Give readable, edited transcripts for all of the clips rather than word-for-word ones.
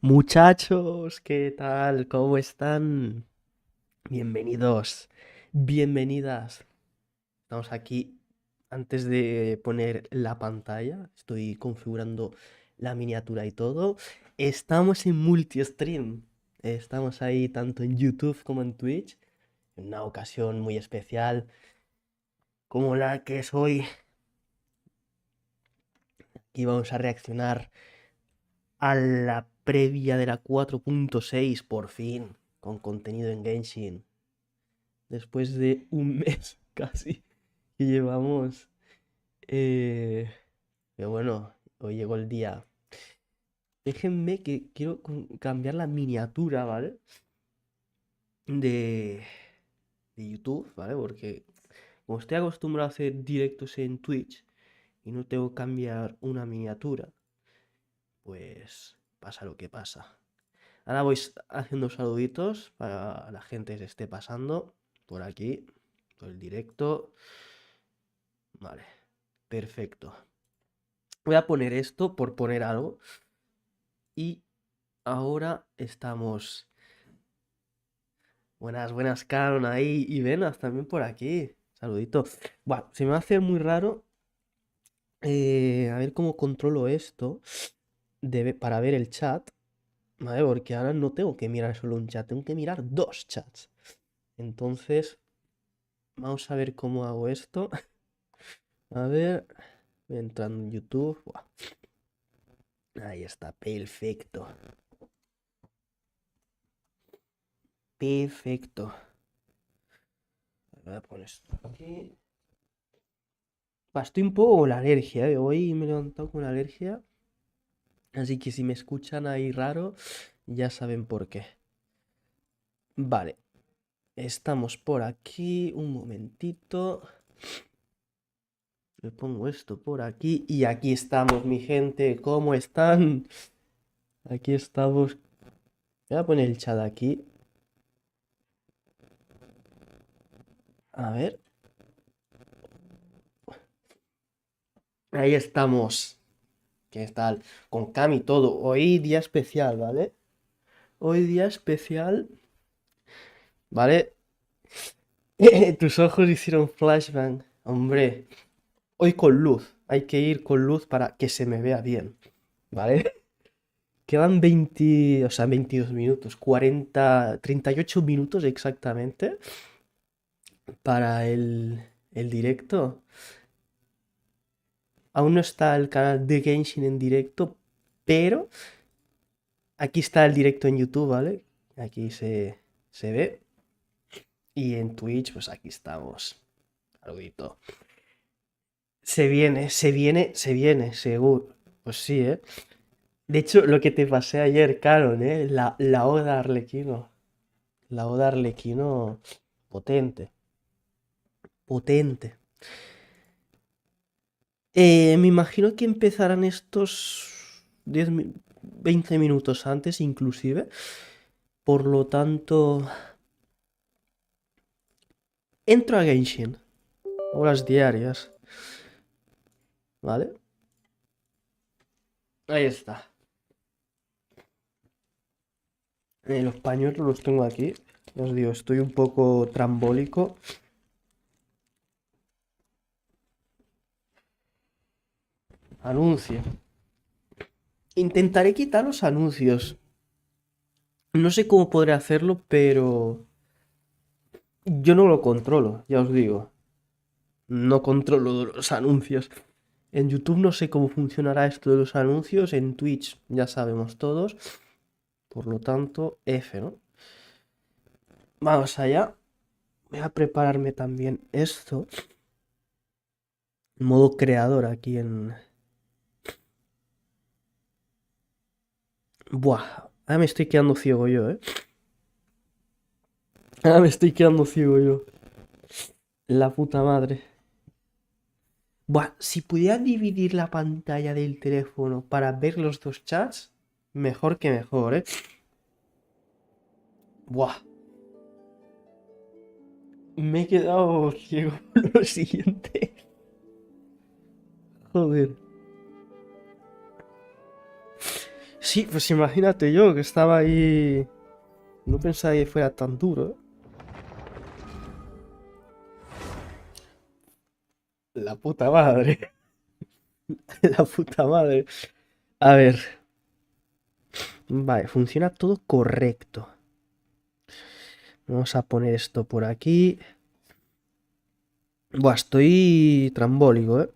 Muchachos, ¿qué tal? ¿Cómo están? Bienvenidos, bienvenidas. Estamos aquí antes de poner la pantalla. Estoy configurando la miniatura y todo. Estamos en multi-stream. Estamos ahí tanto en YouTube como en Twitch. En una ocasión muy especial como la que es hoy. Aquí vamos a reaccionar a la previa de la 4.6 por fin, con contenido en Genshin. Después de un mes casi que llevamos. Pero bueno, hoy llegó el día. Déjenme que quiero cambiar la miniatura, ¿vale? De, de YouTube, ¿vale? Porque como estoy acostumbrado a hacer directos en Twitch y no tengo que cambiar una miniatura, pues pasa lo que pasa. Ahora voy haciendo saluditos para la gente que se esté pasando por aquí, por el directo. Vale, perfecto. Voy a poner esto por poner algo. Y ahora estamos. Buenas, buenas, Caron ahí. Y Venas también por aquí. Saludito. Bueno, se me va a hacer muy raro. A ver cómo controlo esto. Para ver el chat. ¿Vale? Porque ahora no tengo que mirar solo un chat. Tengo que mirar dos chats. Entonces, vamos a ver cómo hago esto. A ver. Voy entrando en YouTube. Buah. Ahí está. Perfecto. Perfecto. Voy a poner esto aquí. Estoy un poco con la alergia, ¿eh? Hoy me he levantado con alergia. Así que si me escuchan ahí raro, ya saben por qué. Vale, estamos por aquí. Un momentito. Le pongo esto por aquí. Y aquí estamos, mi gente. ¿Cómo están? Aquí estamos. Voy a poner el chat aquí. A ver. Ahí estamos. ¿Qué tal? Con Cam y todo. Hoy día especial, ¿vale? Hoy día especial. ¿Vale? Tus ojos hicieron flashbang. Hombre, hoy con luz. Hay que ir con luz para que se me vea bien. ¿Vale? Quedan 20, o sea, 22 minutos, 38 minutos exactamente para el directo. Aún no está el canal de Genshin en directo, pero aquí está el directo en YouTube, ¿vale? Aquí se ve. Y en Twitch, pues aquí estamos. Saludito. Se viene, se viene, se viene, seguro. Pues sí, ¿eh? De hecho, lo que te pasé ayer, Caron, ¿eh? La Oda Arlequino. La Oda Arlequino potente, potente. Me imagino que empezarán estos 20 minutos antes, inclusive. Por lo tanto, entro a Genshin. Horas diarias. ¿Vale? Ahí está. Los pañuelos los tengo aquí. Ya os digo, estoy un poco trambólico. Anuncio. Intentaré quitar los anuncios. No sé cómo podré hacerlo, pero yo no lo controlo, ya os digo. No controlo los anuncios. En YouTube no sé cómo funcionará esto de los anuncios. En Twitch ya sabemos todos. Por lo tanto, F, ¿no? Vamos allá. Voy a prepararme también esto. En modo creador aquí en... Buah. Ahora me estoy quedando ciego yo, ¿eh? Ahora me estoy quedando ciego yo. La puta madre. Buah, si pudiera dividir la pantalla del teléfono para ver los dos chats, mejor que mejor, ¿eh? Buah. Me he quedado ciego por lo siguiente. Joder. Sí, pues imagínate yo que estaba ahí. No pensaba que fuera tan duro, ¿eh? La puta madre. La puta madre. A ver. Vale, funciona todo correcto. Vamos a poner esto por aquí. Buah, estoy trambólico, ¿eh?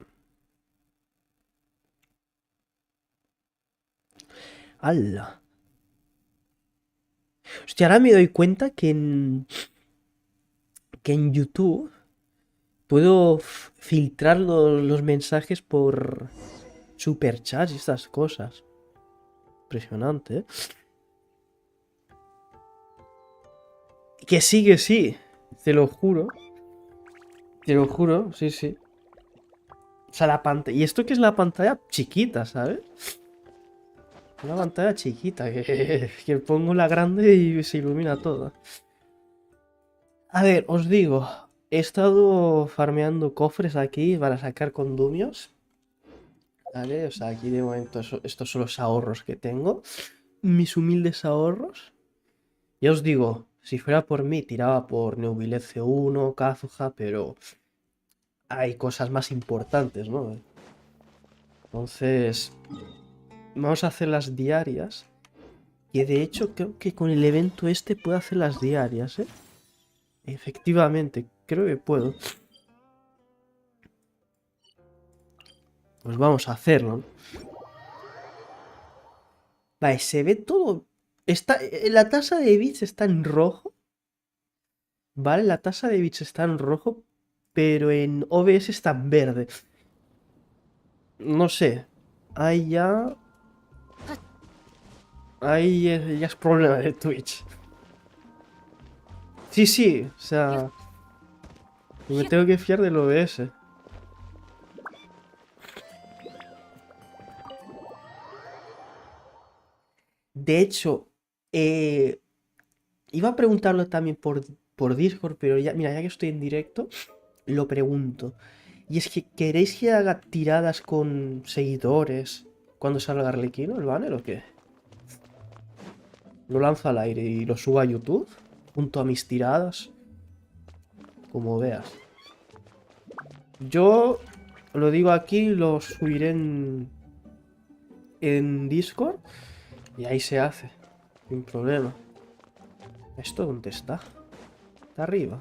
¡Hala! Hostia, ahora me doy cuenta que en YouTube puedo filtrar los mensajes por superchats y estas cosas. Impresionante, ¿eh? Que sí. Te lo juro. Te lo juro, sí, sí. O sea, la pantalla. Y esto que es la pantalla chiquita, ¿sabes? Una pantalla chiquita, que pongo la grande y se ilumina toda. A ver, os digo, he estado farmeando cofres aquí para sacar condumios. ¿Vale? O sea, aquí de momento estos son los ahorros que tengo. Mis humildes ahorros. Ya os digo, si fuera por mí, tiraba por Neuvillet C1, Kazuha, pero hay cosas más importantes, ¿no? Entonces, vamos a hacer las diarias. Que de hecho creo que con el evento este puedo hacer las diarias, ¿eh? Efectivamente, creo que puedo. Pues vamos a hacerlo, ¿no? Vale, se ve todo. La tasa de bits está en rojo. Vale, la tasa de bits está en rojo. Pero en OBS está en verde. No sé. Ahí ya. Ahí ya es problema de Twitch. Sí, sí. O sea. Me tengo que fiar del OBS. De hecho, eh, iba a preguntarlo también por Discord, pero ya, mira, ya que estoy en directo, lo pregunto. Y es que, ¿queréis que haga tiradas con seguidores cuando salga Arlequino, el banner o qué? Lo lanzo al aire y lo subo a YouTube, junto a mis tiradas, como veas. Yo lo digo aquí, lo subiré en Discord y ahí se hace, sin problema. ¿Esto dónde está? Está arriba.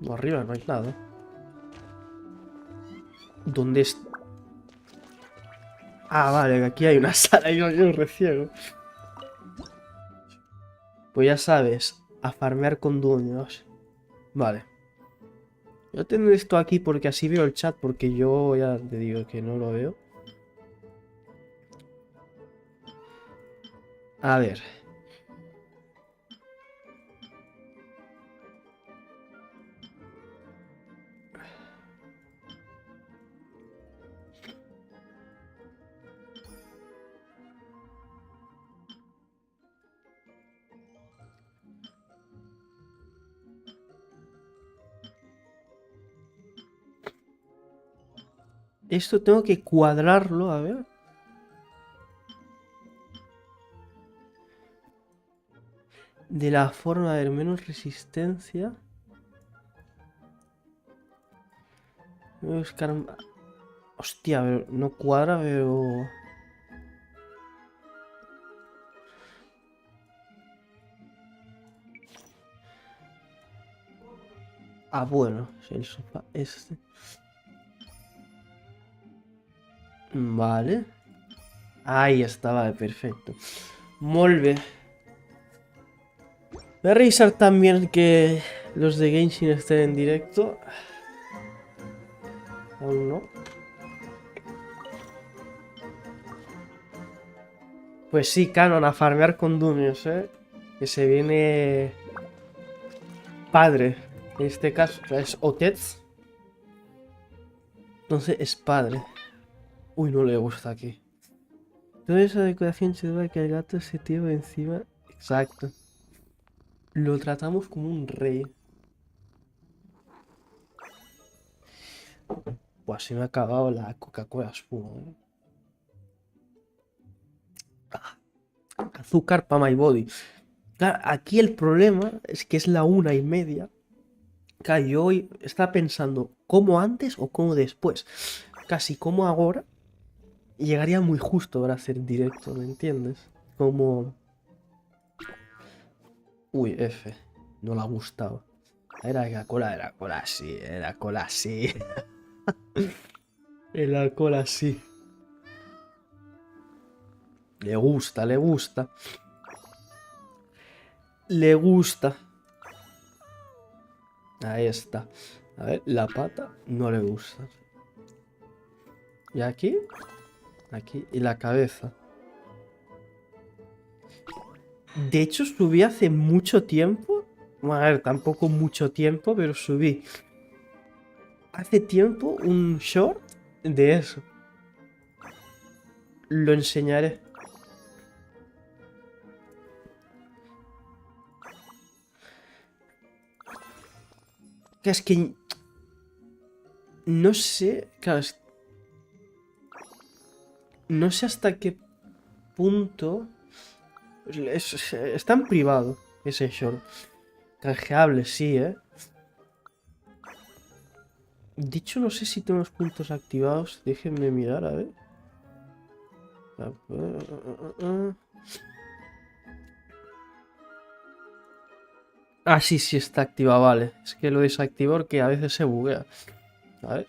No, arriba no hay nada. ¿Dónde está? Ah, vale, aquí hay una sala y yo reciego. Pues ya sabes, a farmear con dueños. Vale. Yo tengo esto aquí porque así veo el chat, porque yo ya te digo que no lo veo. A ver. Esto tengo que cuadrarlo, a ver. De la forma de menos resistencia. Voy a buscar... Hostia, pero no cuadra, pero... Ah, bueno, es el sofá este. Vale. Ahí está, vale, perfecto. Molt bé. Voy a revisar también que los de Genshin estén en directo. Aún no. Pues sí, Canon, a farmear con Dumios, ¿eh? Que se viene... Padre. En este caso, o sea, es Otez. Entonces es padre. Uy, no le gusta aquí. Toda esa decoración se debe a que el gato se tira encima. Exacto. Lo tratamos como un rey. Pues se me ha acabado la Coca-Cola espuma, ¿eh? azúcar para my body. Claro, aquí el problema es que es la 1:30. Claro, yo hoy estaba pensando, ¿como antes o como después? Casi como ahora, llegaría muy justo para hacer directo, ¿me entiendes? Como... Uy, F, no le ha gustado. Era cola sí, era cola sí. Era cola sí. Le gusta, le gusta. Le gusta. Ahí está. A ver, la pata no le gusta. ¿Y aquí? Aquí. Y la cabeza. De hecho, subí hace mucho tiempo. Bueno, a ver, tampoco mucho tiempo, pero subí hace tiempo un short de eso. Lo enseñaré. Que es que... No sé... Claro, no sé hasta qué punto... Está en privado ese short. Canjeable, sí, ¿eh? Dicho, no sé si tengo los puntos activados. Déjenme mirar, a ver. Ah, sí, sí está activado, vale. Es que lo desactivo porque a veces se buguea. A ver.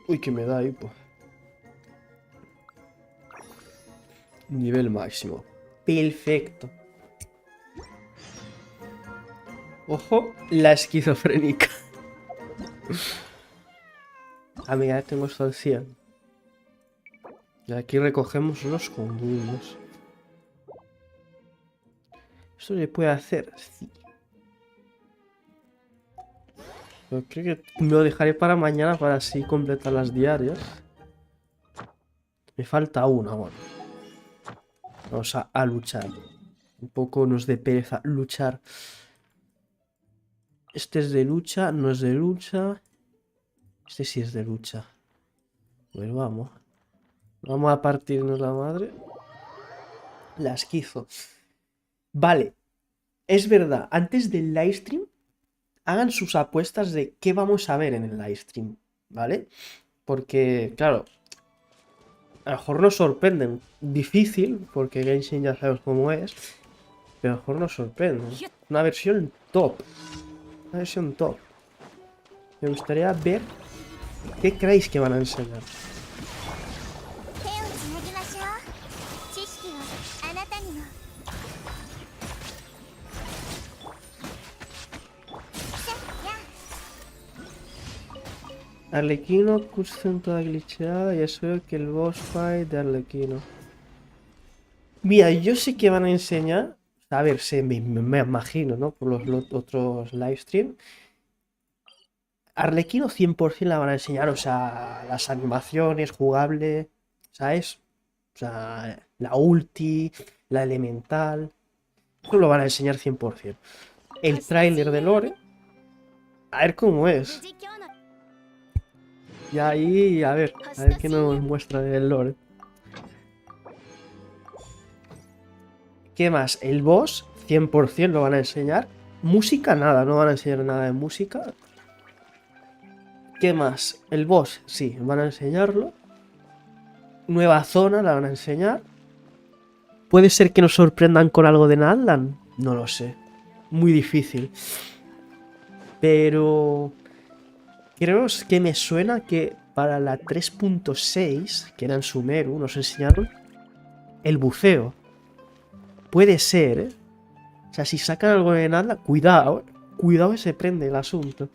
Uy, que me da hipo. Nivel máximo. Perfecto. Ojo, la esquizofrénica. Amiga, ya tengo esto al 100. Y aquí recogemos los condulos. Esto se puede hacer. Sí. Pero creo que me lo dejaré para mañana para así completar las diarias. Me falta una, bueno. Vamos a luchar. Un poco nos dé pereza luchar. Este es de lucha, no es de lucha. Este sí es de lucha. Pues vamos. Vamos a partirnos la madre. La esquizo. Vale. Es verdad, antes del livestream, hagan sus apuestas de qué vamos a ver en el livestream, ¿vale? Porque, claro, a lo mejor nos sorprenden. Difícil, porque Genshin ya sabemos cómo es. Pero a lo mejor nos sorprende. Una versión top. Una versión top. Me gustaría ver qué creéis que van a enseñar. Arlequino, cuestión toda glitcheada y eso que el boss fight de Arlequino. Mira, yo sé que van a enseñar, a ver, me imagino, ¿no? Por los otros livestream. Arlequino 100% la van a enseñar, o sea, las animaciones, jugable, ¿sabes? O sea, la ulti, la elemental, eso lo van a enseñar 100%. El tráiler de Lore, a ver cómo es. Y ahí, a ver qué nos muestra del Lore. ¿Qué más? El boss, 100% lo van a enseñar. Música, nada, no van a enseñar nada de música. ¿Qué más? El boss, sí, van a enseñarlo. Nueva zona, la van a enseñar. ¿Puede ser que nos sorprendan con algo de Nadland? No lo sé. Muy difícil. Pero... creo que me suena que para la 3.6, que era en Sumeru, nos enseñaron el buceo. Puede ser, ¿eh? O sea, si sacan algo de Nadland, cuidado, ¿eh? Cuidado que se prende el asunto.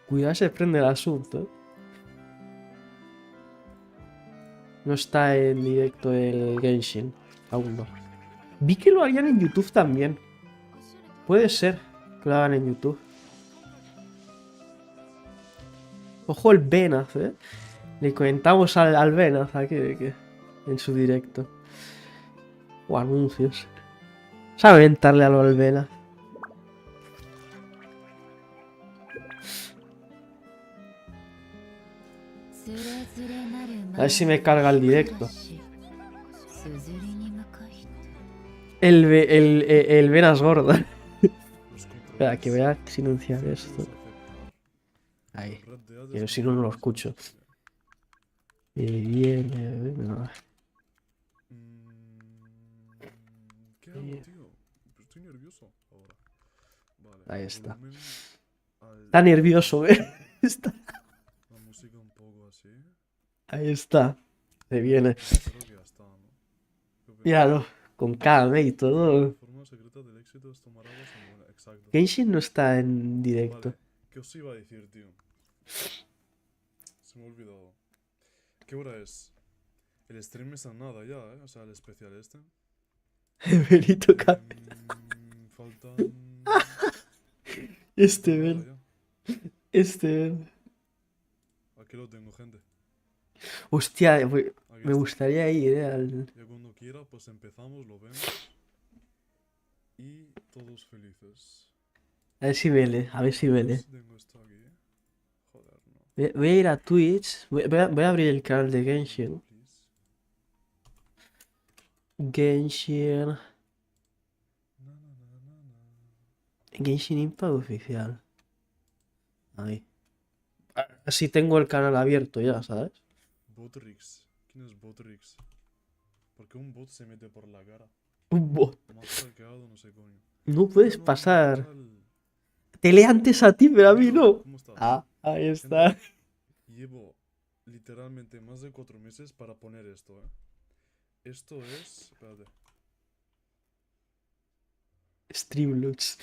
Cuidado que se prende el asunto, ¿eh? No está en directo el Genshin. Aún no. Vi que lo harían en YouTube también. Puede ser que lo hagan en YouTube. Ojo el Venaz, ¿eh? Le comentamos al Venaz aquí en su directo. O anuncios. Sabe aventarle algo al Venaz. A ver si me carga el directo. El venas gorda. Espera, que voy a silenciar esto. Ahí. Pero si no, no lo escucho. No. ¿Qué hago, tío? Estoy nervioso ahora. Vale, Ahí está. volumen Está nervioso, ¿eh? Está. La música un poco así. Ahí está. Se viene. Creo que ya está, ¿no? ¿Qué opinas? Míralo. Con KB y La todo. forma secreta del éxito es tomar agua sin buena. Exacto. Genshin no está en directo. Vale, ¿qué os iba a decir, tío? Se me ha olvidado. ¿Qué hora es? El stream es a nada ya, ¿eh? O sea, el especial este. Benito Cabeza. Faltan... Este nada ven. ya. Este ven. Aquí lo tengo, gente. Hostia, Aquí me está. gustaría ir, al... Ya cuando quiera, pues empezamos, lo vemos. Y todos felices. A ver si vele, a ver si vele. Tengo esto aquí. Joder, no. Voy a ir a Twitch. Voy a abrir el canal de Genshin. Please. Genshin. Na, na, na, na, na. Genshin Impact oficial. Ahí. Así tengo el canal abierto ya, ¿sabes? Botrix. ¿Quién es Botrix? ¿Por qué un bot se mete por la cara? Un bot. Más hackeado, no sé, coño. No puedes No, ¿qué pasar. tal? Te lee antes a ti, pero a mí Amigo, no. ¿cómo estás? Ah, ahí está. Gente, llevo literalmente más de 4 meses para poner esto, ¿eh? Esto es... Espérate. Streamloots.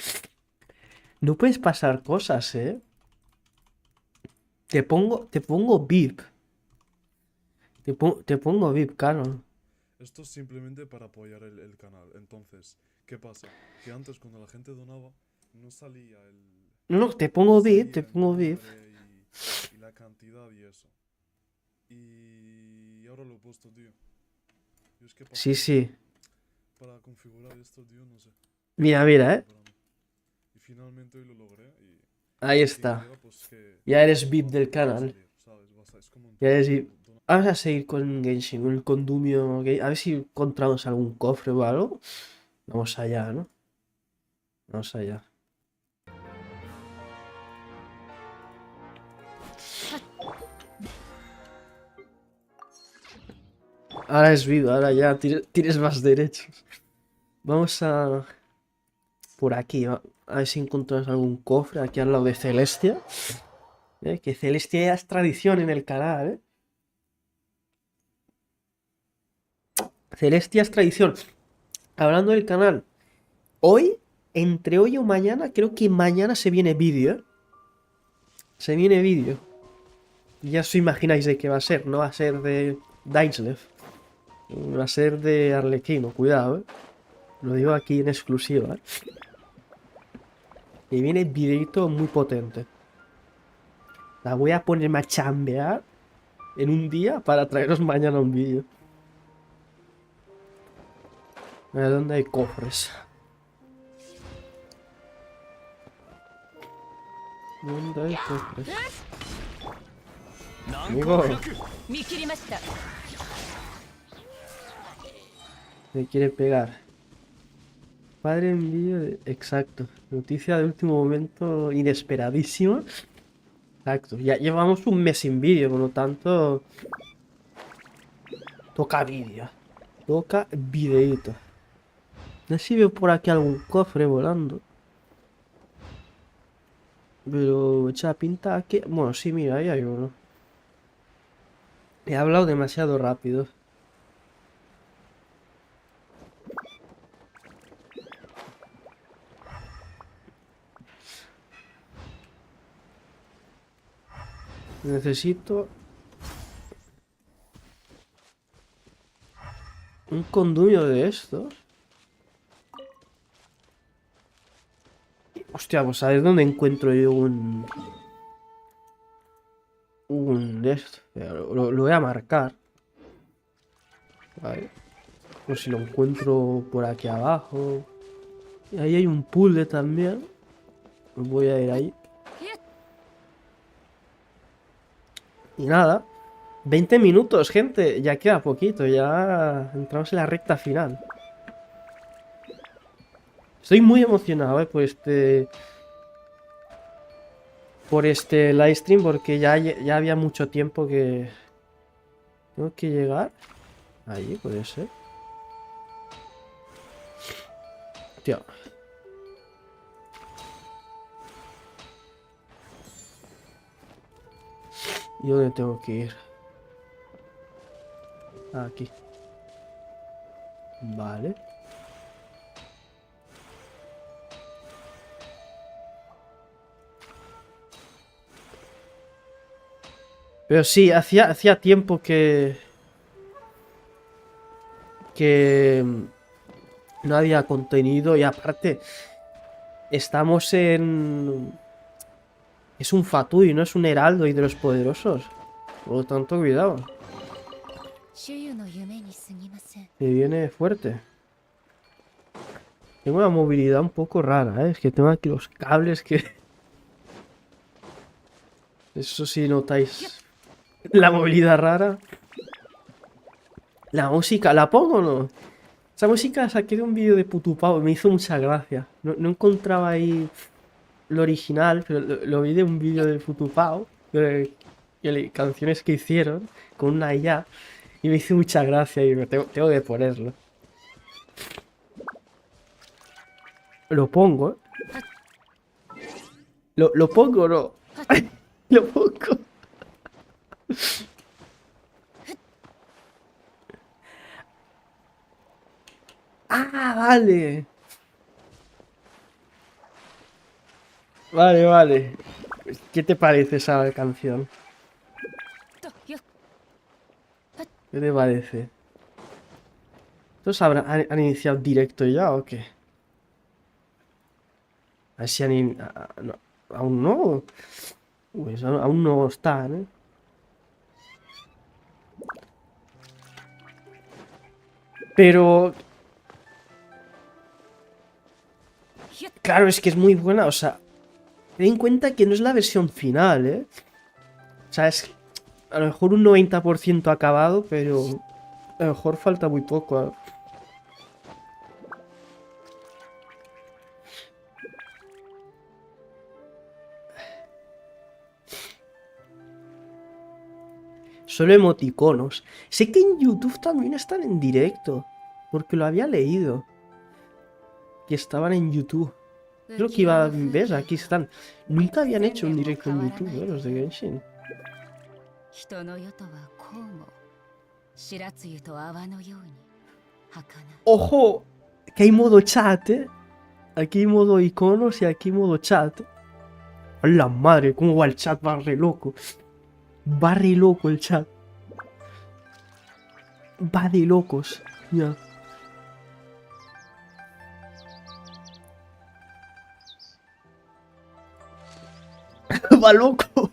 No puedes pasar cosas, ¿eh? Te pongo VIP. Te pongo VIP, Canon. Esto es simplemente para apoyar el canal. Entonces, ¿qué pasa? Que antes cuando la gente donaba, no salía el... No, te pongo no VIP, te salía pongo mi VIP. nombre y la cantidad y eso. Y ahora lo he puesto, tío. Y es que Sí, sí. para configurar esto, tío, no sé. Mira, mira, ¿eh? Y finalmente hoy lo logré y... Ahí quien está. quiera, pues que Ya eres VIP va del a canal. salir, ¿sabes? Es como un Ya eres truco, VIP. Vamos a seguir con Genshin, con el condumio. A ver si encontramos algún cofre o algo. Vamos allá, ¿no? Vamos allá. Ahora es VIP, ahora ya tienes más derechos. Vamos a... Por aquí, a ver si encontramos algún cofre aquí al lado de Celestia. Que Celestia ya es tradición en el canal, ¿eh? Celestia es tradición. Hablando del canal, hoy, entre hoy o mañana, creo que mañana se viene vídeo, ¿eh? Se viene vídeo. Ya os imagináis de qué va a ser. No va a ser de Dainslev. Va a ser de Arlequino, cuidado, ¿eh? Lo digo aquí en exclusiva, ¿eh? Y viene videito muy potente. La voy a ponerme a chambear en un día para traeros mañana un vídeo. A ver dónde hay cofres. ¿Dónde hay cofres? Amigo, me quiere pegar. Padre en vídeo exacto. Noticia de último momento inesperadísima. Exacto. Ya llevamos un mes sin vídeo, por lo tanto... Toca vídeo. Toca videíto. No sé si veo por aquí algún cofre volando. Pero echa pinta que... Bueno, sí, mira, ahí hay uno. He hablado demasiado rápido. Necesito... un condumio de estos. Hostia, pues a ver dónde encuentro yo un... de esto. Lo voy a marcar. Vale. Pues si lo encuentro por aquí abajo. Y ahí hay un puzzle también. Voy a ir ahí. Y nada, 20 minutos, gente. Ya queda poquito, ya entramos en la recta final. Estoy muy emocionado, por este livestream porque ya había mucho tiempo que tengo que llegar. Ahí puede ser. Tío. ¿Y dónde tengo que ir? Aquí. Vale. Pero sí, hacía tiempo que no había contenido y aparte estamos en... Es un Fatui, no es un heraldo y de los poderosos. Por lo tanto, cuidado. Me viene fuerte. Tengo una movilidad un poco rara, ¿eh? Es que tengo aquí los cables que... Eso sí notáis la movilidad rara. La música, ¿la pongo o no? Esa música saqué de un vídeo de Putupau y me hizo mucha gracia. No encontraba ahí lo original, pero lo vi de un vídeo de Putupau, de canciones que hicieron con una IA, y me hizo mucha gracia y tengo que ponerlo. Lo pongo, ¿eh? Lo pongo o no. Lo pongo. Ah, vale. Vale, vale. ¿Qué te parece esa canción? ¿Qué te parece? ¿Estos han iniciado directo ya o qué? A ver si no, aún no. Pues aún no están, ¿eh? Pero, claro, es que es muy buena. O sea, ten en cuenta que no es la versión final, ¿eh? O sea, es a lo mejor un 90% acabado, pero a lo mejor falta muy poco. Solo emoticonos. Sé que en YouTube también están en directo. Porque lo había leído. Que estaban en YouTube. Creo que iba, ¿ves? Aquí están. Nunca habían hecho un directo en YouTube, ¿eh? Los de Genshin. ¡Ojo! Que hay modo chat, ¿eh? Aquí hay modo iconos y aquí modo chat. ¡A la madre! ¿Cómo va el chat? Va re loco. Va re loco el chat. Va de locos. Ya. Va loco.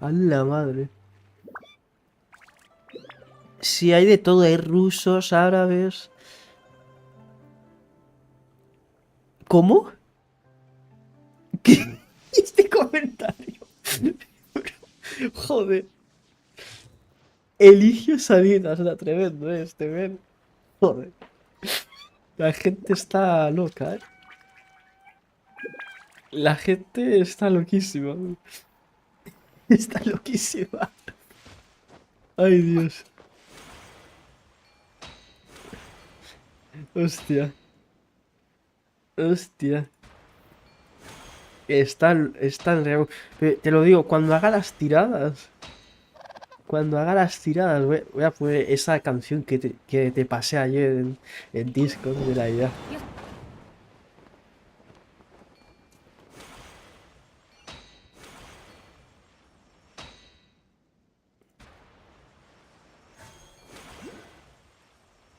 A la madre. Si hay de todo, hay rusos, árabes. ¿Cómo? ¿Qué? Este comentario. Joder. Eligio Salinas, la tremendo este, ven. Joder. La gente está loca, ¿eh? La gente está loquísima. Está loquísima. Ay, Dios. Hostia. Hostia. Están te lo digo, cuando haga las tiradas. Cuando haga las tiradas, voy a poner esa canción que te pasé ayer en Discord de la idea.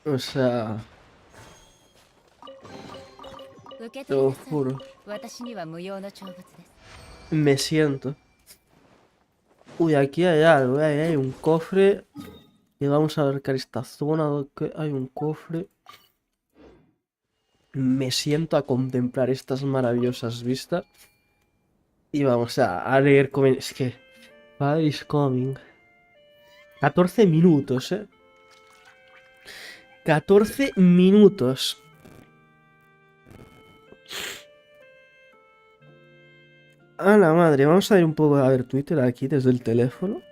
O sea, te lo juro. Me siento. Uy, aquí hay algo, ahí hay un cofre. Y vamos a ver que esta zona donde hay un cofre. Me siento a contemplar estas maravillosas vistas. Y vamos a leer comentarios. Es que. Father is coming. 14 minutos, 14 minutos. A la madre, vamos a ir un poco a ver Twitter aquí desde el teléfono.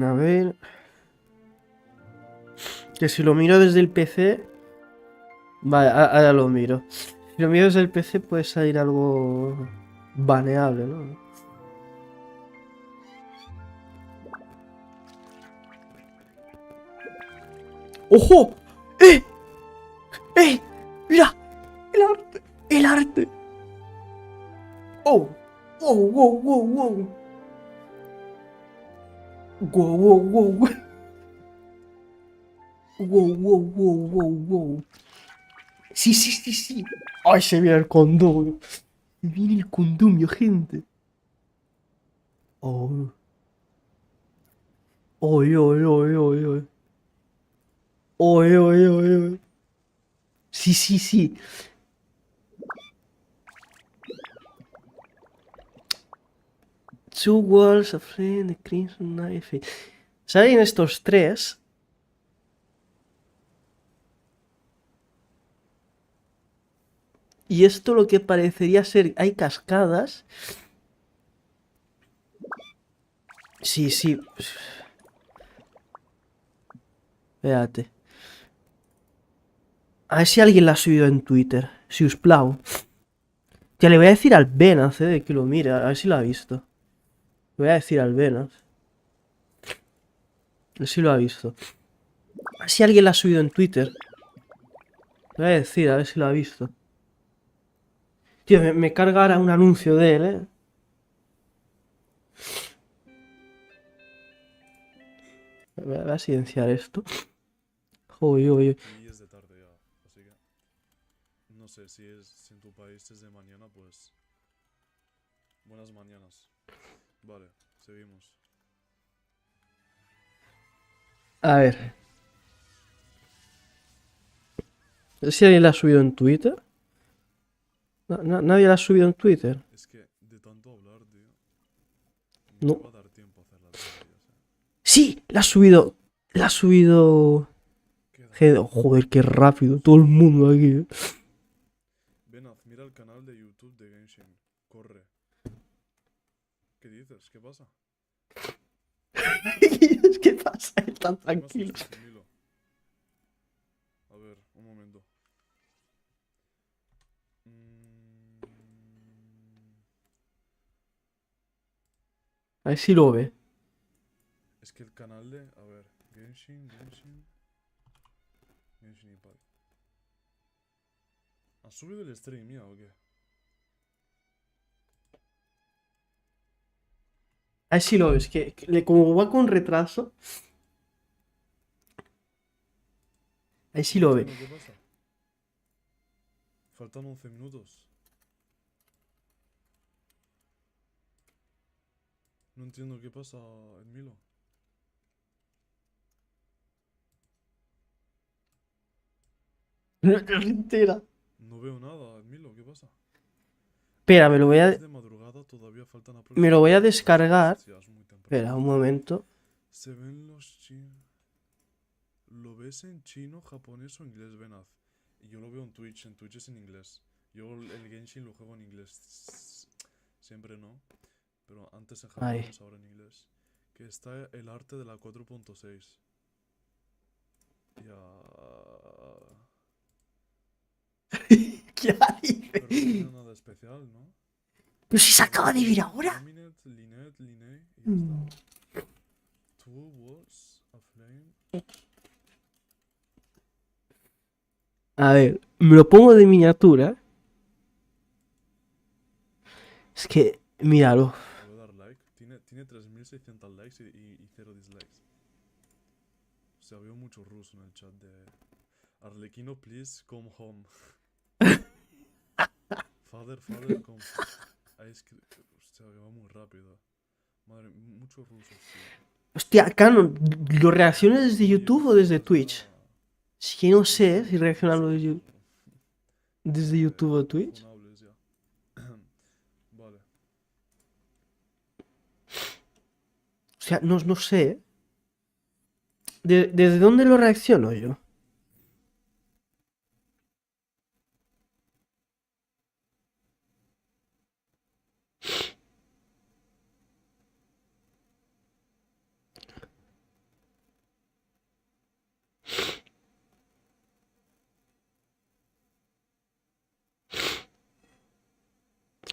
A ver. Que si lo miro desde el PC. Vale, ahora lo miro. Si lo miro desde el PC puede salir algo baneable, ¿no? ¡Ojo! ¡Eh! ¡Eh! ¡Mira! ¡El arte! ¡El arte! ¡Oh! ¡Wow, wow, wow, wow! ¡Wow, wow, wow, wow! ¡Wow, wow, wow, wow, wow! Sí, sí, sí, sí. ¡Ay, se viene el condomio! Se viene el condomio, gente. Oh. Oy, oy, oy, oy, oy. Oy, oy, oy, oy. Sí, sí, sí. Two walls of flame, the crimson knife. Salen estos tres. Y esto lo que parecería ser. Hay cascadas. Sí, sí. Espérate. A ver si alguien la ha subido en Twitter. Si us plau. Ya le voy a decir al Venaz, de que lo mire. A ver si lo ha visto. Le voy a decir al Venaz. A ver si lo ha visto. A ver si alguien la ha subido en Twitter. Le voy a decir, a ver si lo ha visto. Tío, me carga ahora un anuncio de él, Voy a silenciar esto. Joder, joder. Aquí es de tarde ya, así que no sé si en tu país es de mañana, pues buenas mañanas. Vale, seguimos. A ver. Si alguien la ha subido en Twitter. Nadie la ha subido en Twitter. Es que de tanto hablar, tío, no No. va a dar tiempo a hacer las diarias, ¡Sí! La ha subido. La ha subido. Queda. Joder, qué rápido. Todo el mundo aquí, Venaz, mira el canal de YouTube de Genshin. Corre. ¿Qué dices? ¿Qué pasa? ¿Qué pasa? Están ¿Qué me tranquilos. asustas, Milo? A ver, un momento. Mm, A ver si lo ve. es que el canal de... A ver, Genshin Impact. ¿Has subido el stream ya o qué? A ver si lo ves. Como va con retraso. A ver si No lo ve. entiendo qué pasa. Faltan 11 minutos. No entiendo qué pasa, Milo. No se entera. No veo nada, Milo, ¿qué pasa? Espera, Es de madrugada, todavía faltan me lo voy a aproximadamente 3 horas. descargar. Hostia, es muy temprano. Espera, un momento. Se ven los chinos. ¿Lo ves en chino, japonés o inglés, Venaz? Y yo lo veo en Twitch. En Twitch es en inglés. Yo el Genshin lo juego en inglés. Siempre no. Pero antes en Ahí. japonés, ahora en inglés. Que está el arte de la 4.6. Ya. ¿Qué dice? Pero no tiene nada especial, ¿no? Pero si se acaba de ver Laminate, ahora. Laminate, Linet, Line y ya está. Two walls of flame. A ver, me lo pongo de miniatura. Es que, míralo. Le voy a dar like. Tiene 3600 likes y 0 dislikes. O sea, veo mucho ruso en el chat de... Arlequino, please come home. Father, come. Hostia, que va muy rápido. Madre, muchos rusos, tío. Hostia, Canon, ¿lo reaccionas desde Oye, YouTube o ¿qué desde pasa? Twitch? Es que no sé si reaccionarlo Ruso. desde Vale, YouTube o Twitch. funables ya. Vale. O sea, no sé. ¿Desde dónde lo reacciono yo?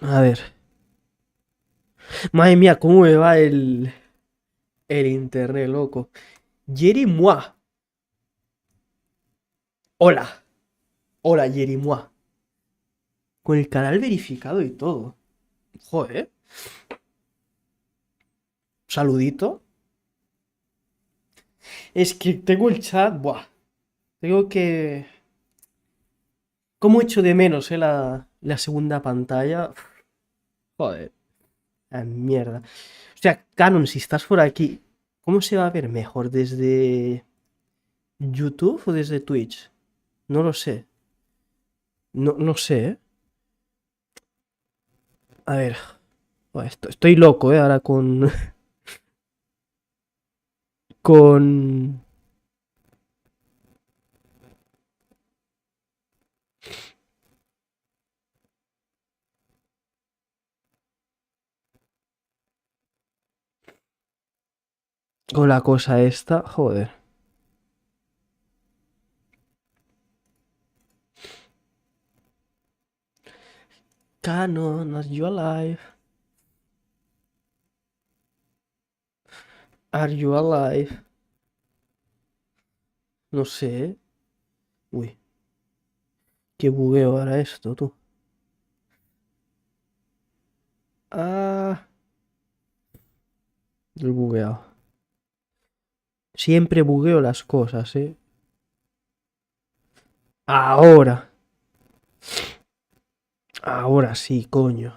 A ver. Madre mía, cómo me va el internet, loco. Jerry Moi. Hola. Hola, Jerry Moi. Con el canal verificado y todo. Joder. Saludito. Es que tengo el chat. Buah. Tengo que. ¿Cómo echo de menos, la segunda pantalla? Joder. La mierda. O sea, Canon, si estás por aquí, ¿cómo se va a ver mejor? ¿Desde YouTube o desde Twitch? No lo sé. No sé, ¿eh? A ver. Buah, estoy loco, ¿eh? Ahora con. Con. Con la cosa esta. Joder. Canon, are you alive? Are you alive? No sé, ¿eh? Uy, qué bugueo ahora esto, tú. Ah, el bugueado. Siempre bugueo las cosas, ¿eh? Ahora. Ahora sí, coño.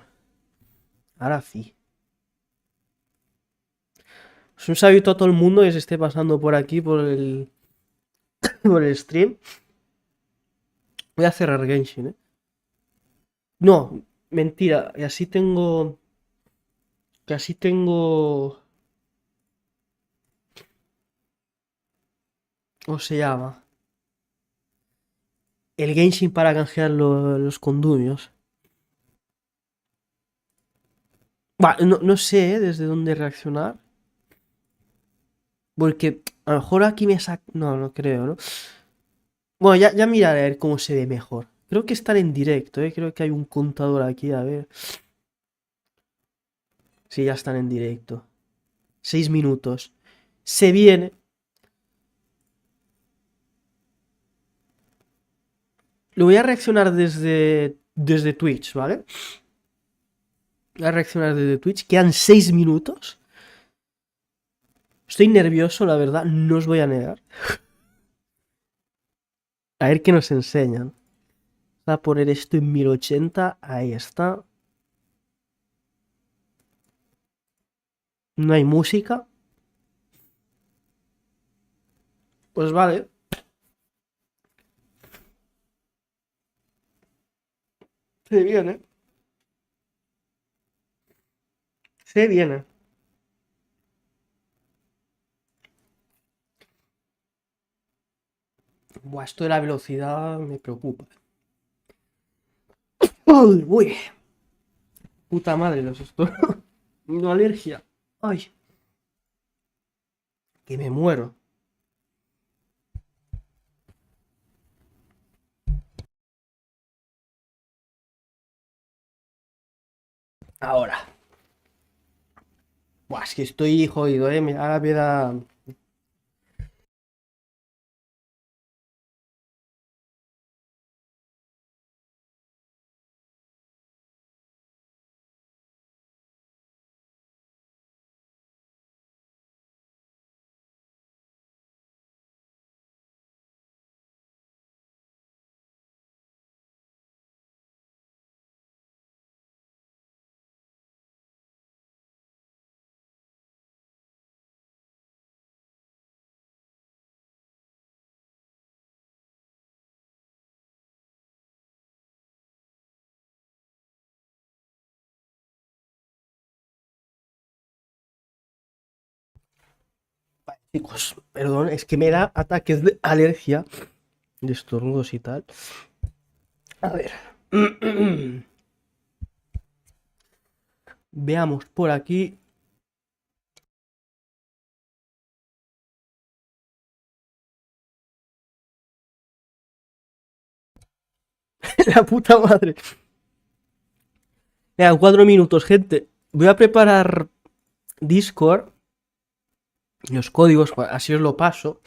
Ahora sí. Es un saludo a todo el mundo que se esté pasando por aquí, por el stream. Voy a cerrar Genshin, ¿eh? No, mentira. Y así tengo. Que así tengo. ¿Cómo se llama? El Genshin para canjear los condumios. No sé, desde dónde reaccionar. Porque a lo mejor aquí me saca. No creo, ¿no? Bueno, ya miraré a ver cómo se ve mejor. Creo que están en directo, ¿eh? Creo que hay un contador aquí, a ver. Sí, ya están en directo. 6 minutos. Se viene. Lo voy a reaccionar desde Twitch, ¿vale? Voy a reaccionar desde Twitch. Quedan 6 minutos. Estoy nervioso, la verdad, no os voy a negar. A ver qué nos enseñan. Voy a poner esto en 1080. Ahí está. No hay música. Pues vale. Se viene. Se viene. Buah, esto de la velocidad me preocupa. Uy, uy. Puta madre, los estoy. Una alergia. Ay, que me muero. Ahora. Buah, es que estoy jodido, Ahora me da. Chicos, perdón, es que me da ataques de alergia, de estornudos y tal. A ver. Veamos por aquí. La puta madre. Venga, 4 minutos, gente. Voy a preparar Discord. Los códigos, así os lo paso.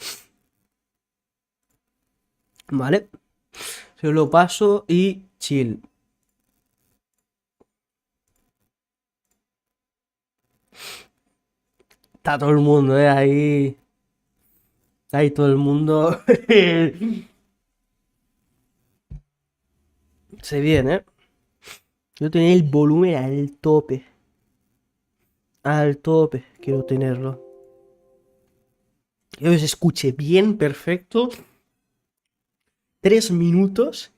¿Vale? Se os lo paso y chill. Está todo el mundo, ahí. Ahí todo el mundo. Se viene, Yo tenía el volumen al tope. Al tope, quiero tenerlo. Que os escuche bien, perfecto. 3 minutos.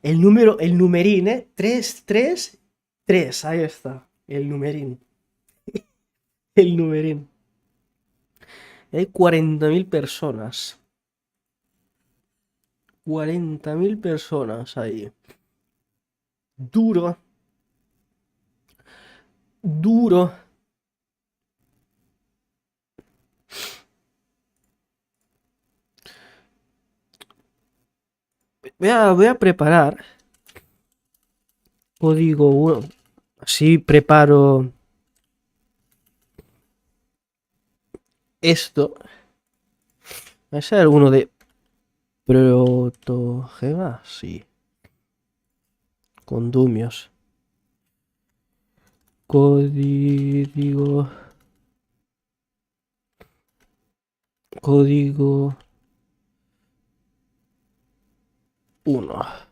El numerín, 3, 3, 3. Ahí está. El numerín. El numerín. Hay 40.000 personas. 40.000 personas ahí. Duro. Duro. Voy a preparar. Código 1. Así preparo esto. ¿Va a ser alguno de protogema? Sí. Condumios. Código. Código 1.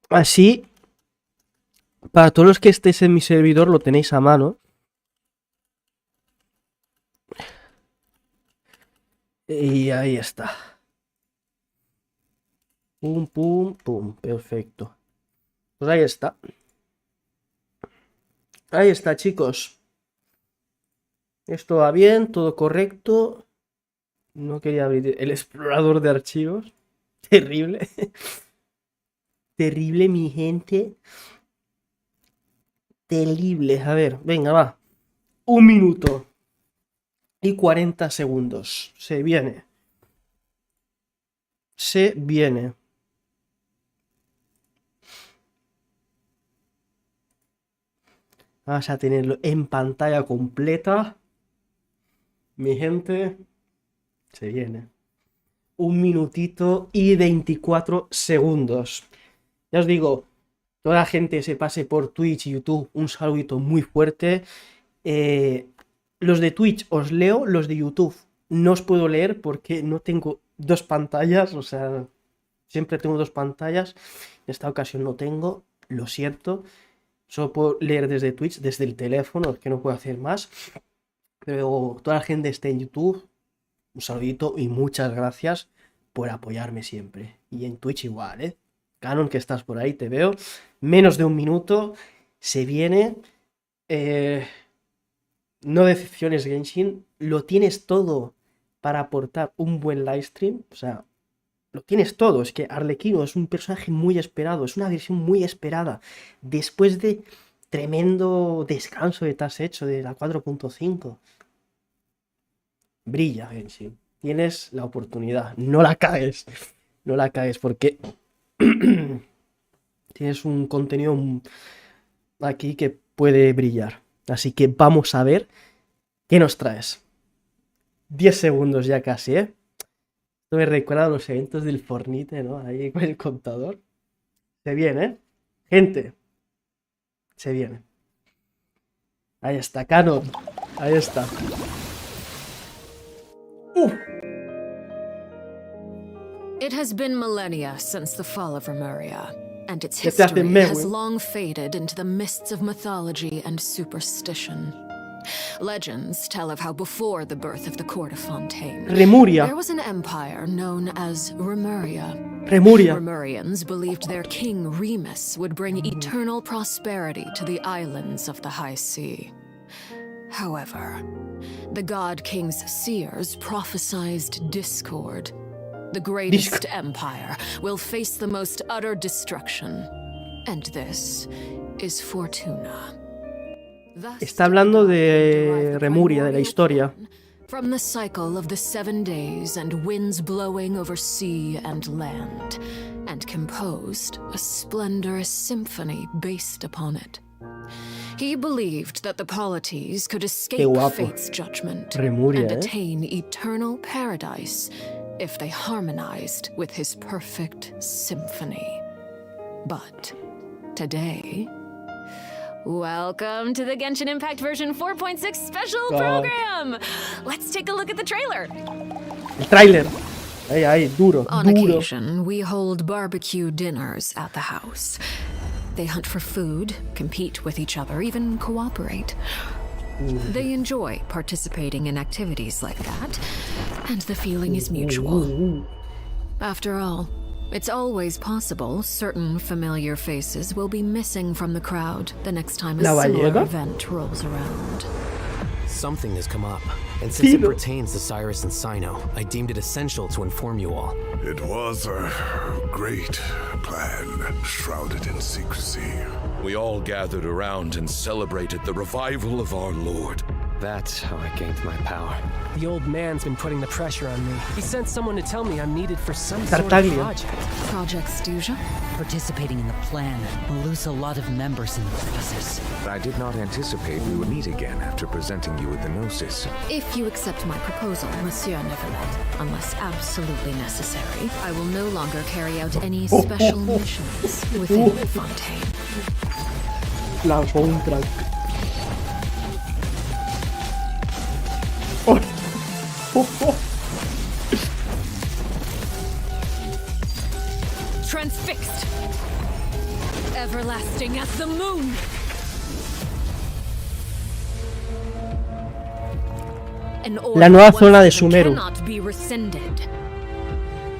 Así, para todos los que estéis en mi servidor lo tenéis a mano. Y ahí está. Pum, pum, pum. Perfecto. Pues ahí está. Ahí está, chicos. Esto va bien, todo correcto. No quería abrir el explorador de archivos. Terrible. Terrible, mi gente. Terrible. A ver, venga, va. 1 minuto y 40 segundos. Se viene. Se viene. Vamos a tenerlo en pantalla completa. Mi gente. Se viene. 1 minutito y 24 segundos. Ya os digo, toda la gente se pase por Twitch y YouTube. Un saludito muy fuerte. Los de Twitch os leo, los de YouTube no os puedo leer porque no tengo dos pantallas. O sea, siempre tengo dos pantallas. En esta ocasión no tengo, lo siento. Solo puedo leer desde Twitch, desde el teléfono, es que no puedo hacer más. Pero toda la gente esté en YouTube. Un saludito y muchas gracias por apoyarme siempre. Y en Twitch igual, ¿eh? Canon, que estás por ahí, te veo. Menos de 1 minuto. Se viene. No decepciones, Genshin. Lo tienes todo para aportar un buen livestream. O sea, lo tienes todo. Es que Arlequino es un personaje muy esperado. Es una versión muy esperada. Después de tremendo descanso que te has hecho de la 4.5. Brilla, Genshin. Tienes la oportunidad. No la caes. No la caes porque tienes un contenido aquí que puede brillar. Así que vamos a ver qué nos traes. 10 segundos ya casi, ¿eh? Esto me recuerda a los eventos del Fornite, ¿no? Ahí con el contador. Se viene, ¿eh? Gente. Se viene. Ahí está, Canon. Ahí está. It has been millennia since the fall of Remuria. and its Que te hacen history has mewe. long faded into the mists of mythology and superstition. Legends tell of how before the birth of the court of Fontaine, Remuria. there was an empire known as Remuria. Remuria. Remurians believed their king Remus would bring eternal prosperity to the islands of the high sea. However, the god king's seers prophesized discord. The greatest empire will face the most utter destruction. And this is Fortuna. Thus, Está hablando de derive the Remuria, de la primordial historia. plan from the cycle of the 7 days and winds blowing over sea and land, and composed a splendorous symphony based upon it. He believed that the polities could escape guapo. fate's judgment Remuria, and eh? attain eternal paradise if they harmonized with his perfect symphony. But today... Welcome to the Genshin Impact version 4.6 special God. program! Let's take a look at the trailer. El tráiler. Ay, ay, duro, On duro. occasion, we hold barbecue dinners at the house. They hunt for food, compete with each other, even cooperate. They enjoy participating in activities like that, and the feeling is mutual. After all, it's always possible certain familiar faces will be missing from the crowd the next time a La similar Vallega? event rolls around. Something has come up, and since it Tino. pertains to Cyrus and Sino, I deemed it essential to inform you all. It was a great plan, shrouded in secrecy. We all gathered around and celebrated the revival of our Lord. That's how I gained my power. The old man's been putting the pressure on me. He sent someone to tell me I'm needed for some sort of Tartaglia. project. Project Stuja? Participating in the plan will lose a lot of members in the process. I did not anticipate we would meet again after presenting you with the Gnosis. If you accept my proposal, Monsieur Neverlet, unless absolutely necessary, I will no longer carry out any special missions within Fontaine. La soundtrack. Oh. Oh, oh. Transfixed! Everlasting as the moon! An order La nueva once zona de given Sumeru. cannot be rescinded.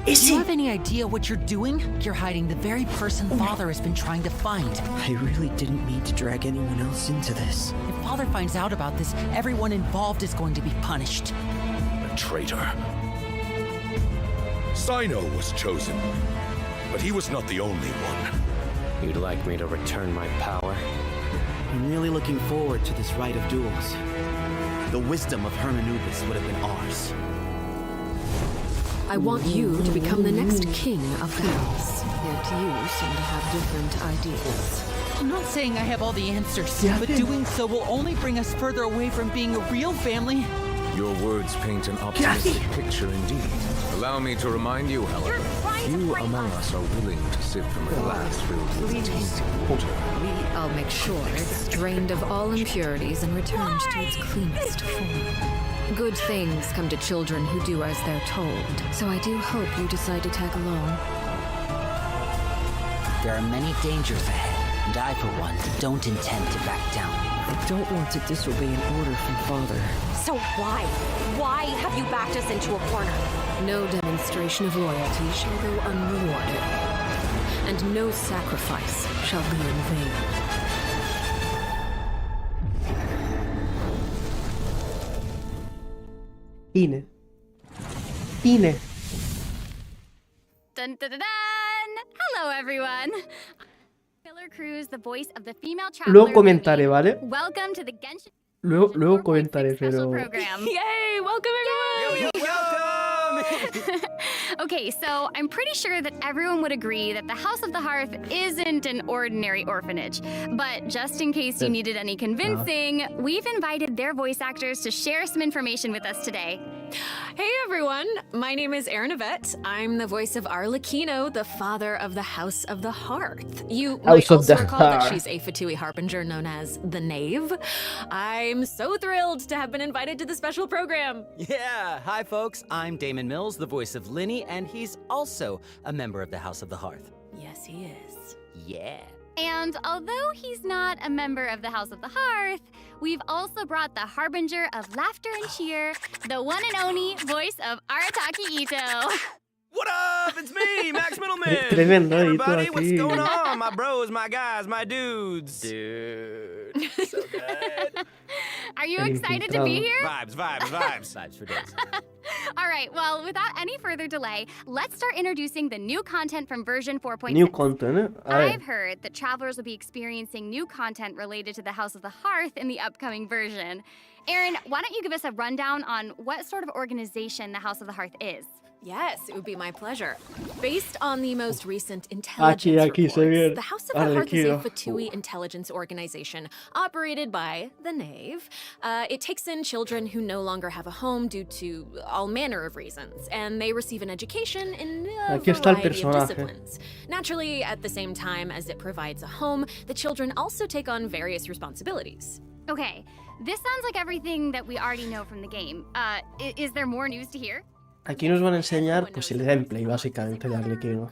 Do you have any idea what you're doing? You're hiding the very person Father has been trying to find. I really didn't mean to drag anyone else into this. If Father finds out about this, everyone involved is going to be punished. A traitor. Sino was chosen, but he was not the only one. You'd like me to return my power? I'm really looking forward to this rite of duels. The wisdom of Hermanubis would have been ours. I want you to become the next king of the house. Yet you seem to have different ideas. I'm not saying I have all the answers, Yeah, but yeah. doing so will only bring us further away from being a real family. Your words paint an optimistic picture indeed. Allow me to remind you, however, few among us are willing to sip from a glass filled with tainted water. I'll make sure it's drained of all impurities and returned to its cleanest form. Good things come to children who do as they're told, so I do hope you decide to tag along. There are many dangers ahead, and I, for one, don't intend to back down. I don't want to disobey an order from Father. So why? Why have you backed us into a corner? No demonstration of loyalty shall go unrewarded, and no sacrifice shall be in vain. Ine. Ine. Dun dun dun dun! Hello, everyone. Pillar Cruz, the voice of the female traveler. Luego comentaré, ¿vale? Welcome to the Genshin. Luego 4.6 comentaré, special pero... program. Yay! Welcome everyone! Okay, so I'm pretty sure that everyone would agree that the House of the Hearth isn't an ordinary orphanage. But just in case you needed any convincing, we've invited their voice actors to share some information with us today. Hey everyone, my name is Erin Yvette. I'm the voice of Arlecchino, the father of the House of the Hearth. You might House of also the recall that Hearth. she's a Fatui Harbinger known as the Knave. I'm so thrilled to have been invited to the special program. Yeah, hi folks, I'm Damon Mills, the voice of Linny, and he's also a member of the House of the Hearth. Yes, he is. Yeah. And although he's not a member of the House of the Hearth, we've also brought the harbinger of laughter and cheer, the one and only voice of Arataki Ito. What up? It's me, Max Middleman. Tremendo, Hey, Ito everybody, what's aquí. going on? My bros, my guys, my dudes. Dude. So good. Are you El excited to be infiltrado. here? Vibes. Vibes for days. All right, well, without any further delay, let's start introducing the new content from version 4.6. New content, ¿eh? A ver. I've heard that travelers will be experiencing new content related to the House of the Hearth in the upcoming version. Aaron, why don't you give us a rundown on what sort of organization the House of the Hearth is? Yes, it would be my pleasure. Based on the most recent intelligence Aquí se reports, ve the House of the Hearth is a Arlequino. Fatui intelligence organization operated by the Knave. It takes in children who no longer have a home due to all manner of reasons, and they receive an education in a Aquí está el variety of personaje. disciplines. Naturally, at the same time as it provides a home, the children also take on various responsibilities. Okay, this sounds like everything that we already know from the game. Is there more news to hear? Aquí nos van a enseñar pues el gameplay básicamente de Arlequino.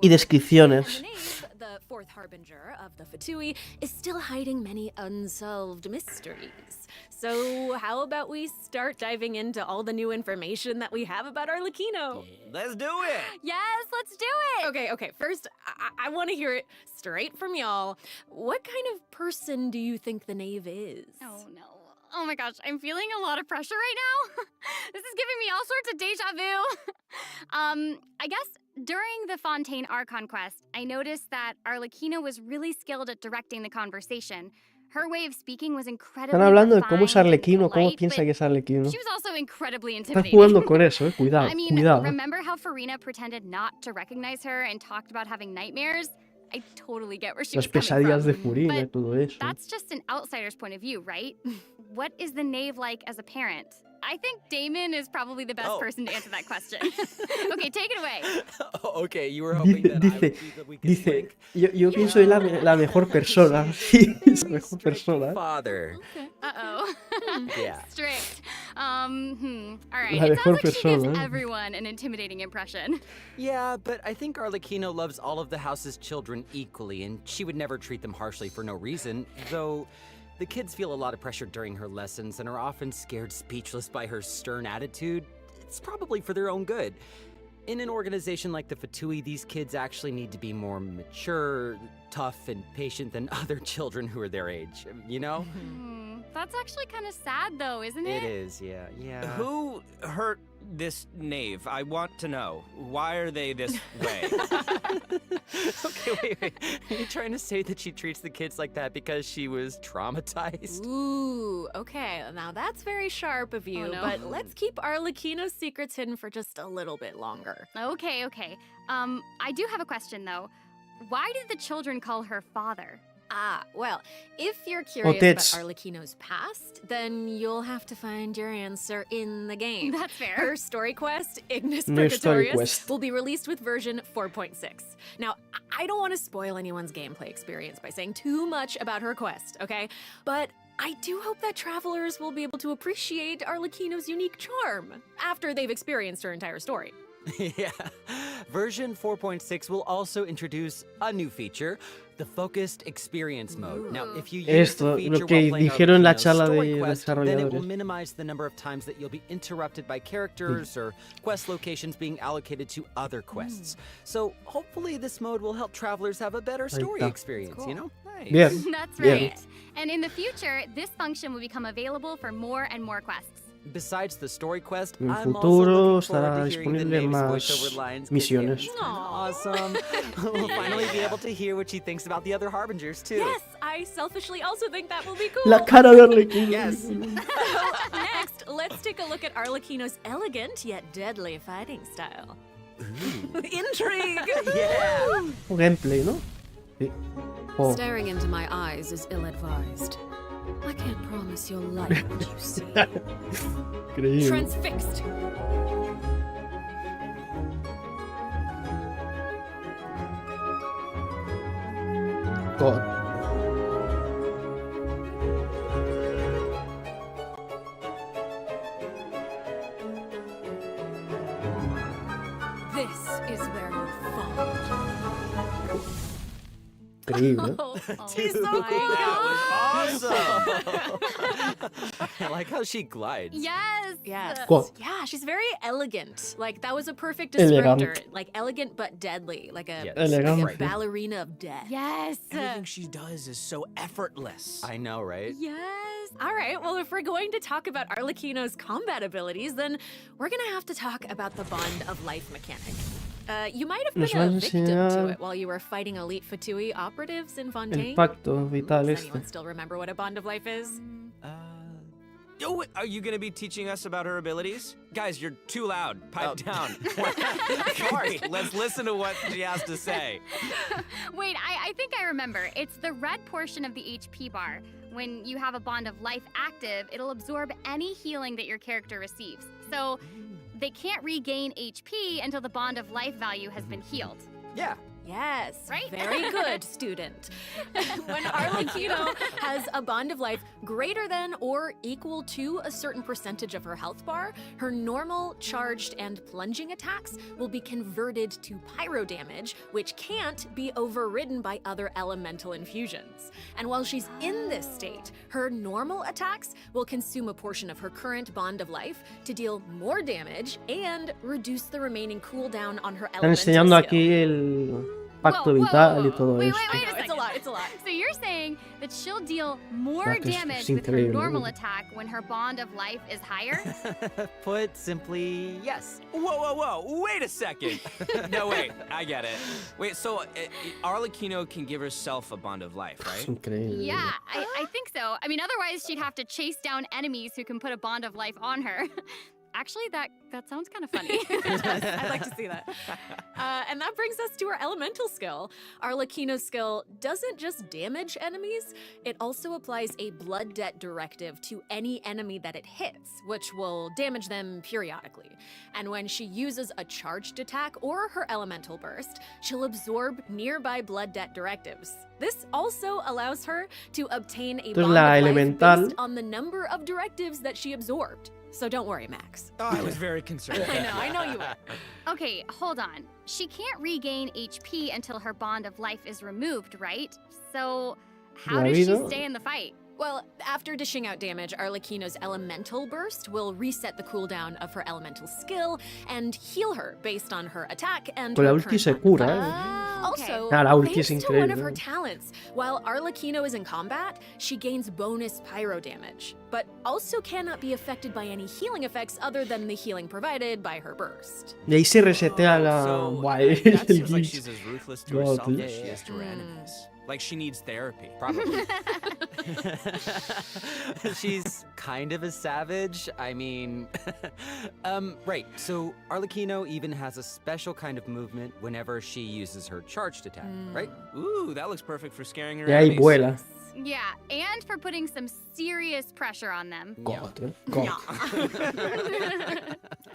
Y descripciones. The fourth harbinger of the Fatui is still hiding many unsolved mysteries. So how about we start diving into all the new information that we have about Arlequino? Let's do it. Yes, let's do it! Okay, first, I want to hear it straight from y'all. What kind of person do you think the Knave is? Oh no. Oh my gosh, I'm feeling a lot of pressure right now. This is giving me all sorts of deja vu. I guess during the Fontaine Archon quest, I noticed that Arlequino was really skilled at directing the conversation. Her way of speaking was incredibly Están hablando de cómo es refined and Arlequino, cómo polite, piensa but que es Arlequino. she was also incredibly Están intimidating. jugando con eso, cuidado, I mean, cuidado. remember how Farina pretended not to recognize her and talked about having nightmares? I totally get where she Las was coming pesadillas from. de Furina y But todo eso. that's just an outsider's point of view, right? What is the Knave like as a parent? I think Damon is probably the best person to answer that question. Okay, take it away. Okay, you were hoping that I would be the weakest Dice, link. yo pienso en la mejor persona. Sí, es la mejor persona. Father. Uh-oh. Yeah. Strict. All right. La It mejor sounds like she gives persona. everyone an intimidating impression. Yeah, but I think Arlequino loves all of the house's children equally, and she would never treat them harshly for no reason, though the kids feel a lot of pressure during her lessons and are often scared speechless by her stern attitude. It's probably for their own good. In an organization like the Fatui, these kids actually need to be more mature, tough, and patient than other children who are their age, you know? That's actually kind of sad, though, isn't it? It is, yeah. Who hurt this knave? I want to know. Why are they this way? Okay, wait. Are you trying to say that she treats the kids like that because she was traumatized? Ooh, okay, now that's very sharp of you, Oh, no. but let's keep Arlequino's secrets hidden for just a little bit longer. Okay. I do have a question, though. Why did the children call her father? Well, if you're curious Otec. about Arlequino's past, then you'll have to find your answer in the game. That's fair. Her story quest, Ignis No story Purgatorius, quest. will be released with version 4.6. Now, I don't want to spoil anyone's gameplay experience by saying too much about her quest, okay? But I do hope that travelers will be able to appreciate Arlequino's unique charm after they've experienced her entire story. Yeah. Version 4.6 will also introduce a new feature, the Focused Experience Mode. Now, if you use Esto, the feature lo que while playing dijeron en la Arlequino's charla story de quest, then it will desarrolladores. minimize the number of times that you'll be interrupted by characters or quest locations being allocated to other quests. So, hopefully this mode will help travelers have a better story está. experience, you know? Bien, That's bien. right. And in the future, this function will become available for more and more quests. Besides the story quest, En I'm futuro also looking forward estará to hearing the disponible Nave's más voiceover lines. 'cause misiones. it's awesome. We'll finally be able to hear what she thinks about the other Harbingers, too. Yes, I selfishly also think that will be cool. La cara de Arlequino. Yes. So, next, let's take a look at Arlequino's elegant yet deadly fighting style. Intrigue! Yeah. Gameplay, ¿no? Sí. Oh. Staring into my eyes is ill-advised. I can't promise you'll like what you see. Increíble. Transfixed. God. This is where you fall. increíble. She's so Dude, that was awesome. I like how she glides. Yes. God. Yeah, she's very elegant. Like, that was a perfect descriptor. Elegant. Like, elegant but deadly. Like a, Yes. Elegant. like a ballerina of death. Yes. Everything she does is so effortless. I know, right? Yes. All right. Well, if we're going to talk about Arlecchino's combat abilities, then we're going to have to talk about the Bond of Life mechanic. You might have Nos been va a a victim to enseñar it while you were fighting elite Fatui operatives in el Fontaine. pacto vital Does este. anyone still remember what a Bond of Life is? Oh, wait, are you gonna be teaching us about her abilities? Guys, you're too loud. Pipe down. Sorry, let's listen to what she has to say. Wait, I think I remember. It's the red portion of the HP bar. When you have a Bond of Life active, it'll absorb any healing that your character receives. So they can't regain HP until the Bond of Life value has been healed. Yeah. Yes, Right? very good, student. When Arlecchino has a Bond of Life greater than or equal to a certain percentage of her health bar, her normal, charged, and plunging attacks will be converted to pyro damage, which can't be overridden by other elemental infusions. And while she's in this state, her normal attacks will consume a portion of her current Bond of Life to deal more damage and reduce the remaining cooldown on her Están elemental enseñando skill. aquí el pacto vital y todo Wait, esto. wait, wait a It's a lot, it's a lot. So you're saying that she'll deal more que es damage with her increíble. normal attack when her Bond of Life is higher? Put simply, yes. Whoa, wait a second. No, wait, I get it. Wait, so Arlecchino can give herself a Bond of Life, Es right? increíble. Yeah, I think so. I mean, otherwise she'd have to chase down enemies who can put a Bond of Life on her. Actually, that sounds kind of funny. I'd like to see that. And that brings us to our elemental skill. Arlecchino's skill doesn't just damage enemies, it also applies a blood debt directive to any enemy that it hits, which will damage them periodically. And when she uses a charged attack or her elemental burst, she'll absorb nearby blood debt directives. This also allows her to obtain a Entonces, bond la of life elemental- based on the number of directives that she absorbed. So don't worry, Max. Oh, I was very concerned. I know you were. Okay, hold on. She can't regain HP until her Bond of Life is removed, right? So how does she vida. stay in the fight? Well, after dishing out damage, Arlecchino's elemental burst will reset the cooldown of her elemental skill and heal her based on her attack and Con la her ulti current se bond cura, of ¿eh? life. Also, Ah, la ulti es thanks to one of increíble. her talents, while Arlecchino is in combat, she gains bonus pyro damage, but also cannot be affected by any healing effects other than the healing provided by her burst. Y ahí se resetea la... So, Buah, that el seems like glitch. she's as ruthless to God, herself tío. as she is to her enemies. Like she needs therapy. Probably. She's kind of a savage. I mean, right. So Arlecchino even has a special kind of movement whenever she uses her charged attack, right? Ooh, that looks perfect for scaring her Y ahí enemies. vuela. Yeah, and for putting some serious pressure on them. God, God.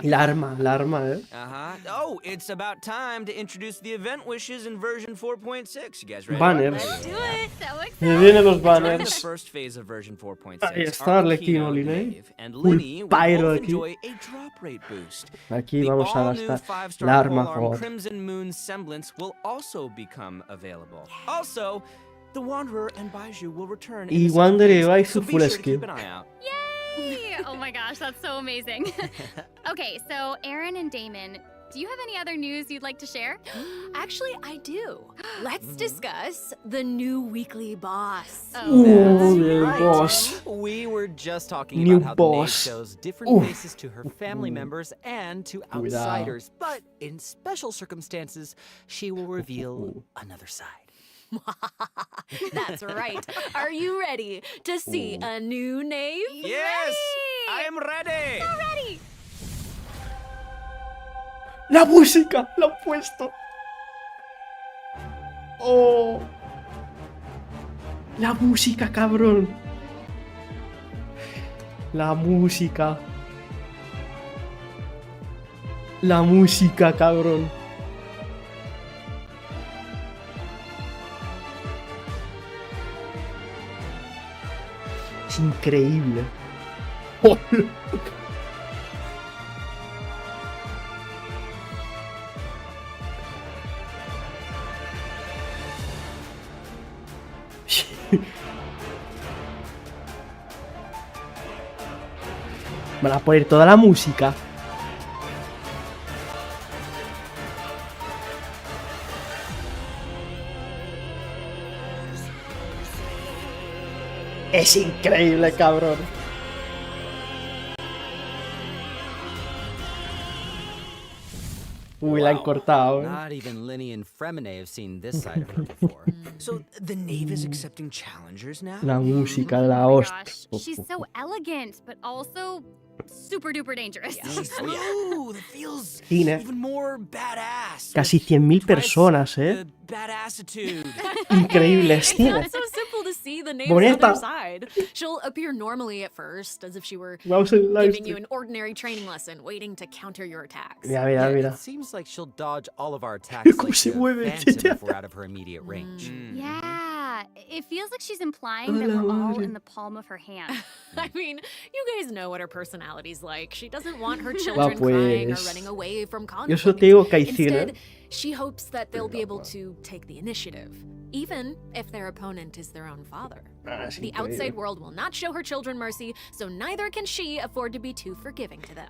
La arma, ¿eh? Uh-huh. Oh, it's about time to introduce the event wishes in version 4.6. You guys ready? Banners. Let's do it. So Me excited. vienen los During the banners. first phase of version 4.6, Ahí está Arlecchino, Arlecchino, Linné. Dave, and Full Linny will pyro both aquí. enjoy a drop rate boost. Aquí The vamos a all-new gastar 5-star la arma, polearm joder. Crimson Moon semblance will also become available. Also, the Wanderer and Baiju will return. in Y the second Wanderer phase, va y so su be full sure to skill. keep an eye out. Yay! Oh my gosh, that's so amazing. Okay, so Aaron and Damon, do you have any other news you'd like to share? Actually, I do. Let's discuss the new weekly boss. Ooh, el Right. boss. We were just talking New about how the maid boss. shows different Oof. faces to her family members and to Cuidado. outsiders, but in special circumstances, she will reveal another side. That's right. Are you ready to see a new knave? Yes, I am ready. Ready! La música, la han puesto. Oh. La música, cabrón. La música. La música, cabrón. Es increíble. Oh, Van a poner toda la música. Es increíble, cabrón. Uy, la han cortado, Not even Linny and Fremine have seen this side of her before. So the knave is accepting challengers now? La música, la Oh my hostia. gosh, she's so elegant, but also super duper dangerous. She's smooth. It feels Cine. even more badass. Casi 100.000 personas, The badassitude. Increíble, It's Cine. not so simple to see the name's Bonita. other side. She'll appear normally at first, as if she were Vamos al giving you livestream. an ordinary training lesson, waiting to counter your attacks. Mira, mira, Yeah, mira. it seems like she'll dodge all of our attacks ¿Cómo like se the mueve? Phantom if we're out of her immediate range. Yeah, it feels like she's implying that we're all in the palm of her hand. I mean, you guys know what her personality's like. She doesn't want her children pues, crying or running away from conflict. Yo solo te digo que hay cine. Instead, she hopes that they'll be able to take the initiative, even if their opponent is their own father. Es The increíble. outside world will not show her children mercy, so neither can she afford to be too forgiving to them.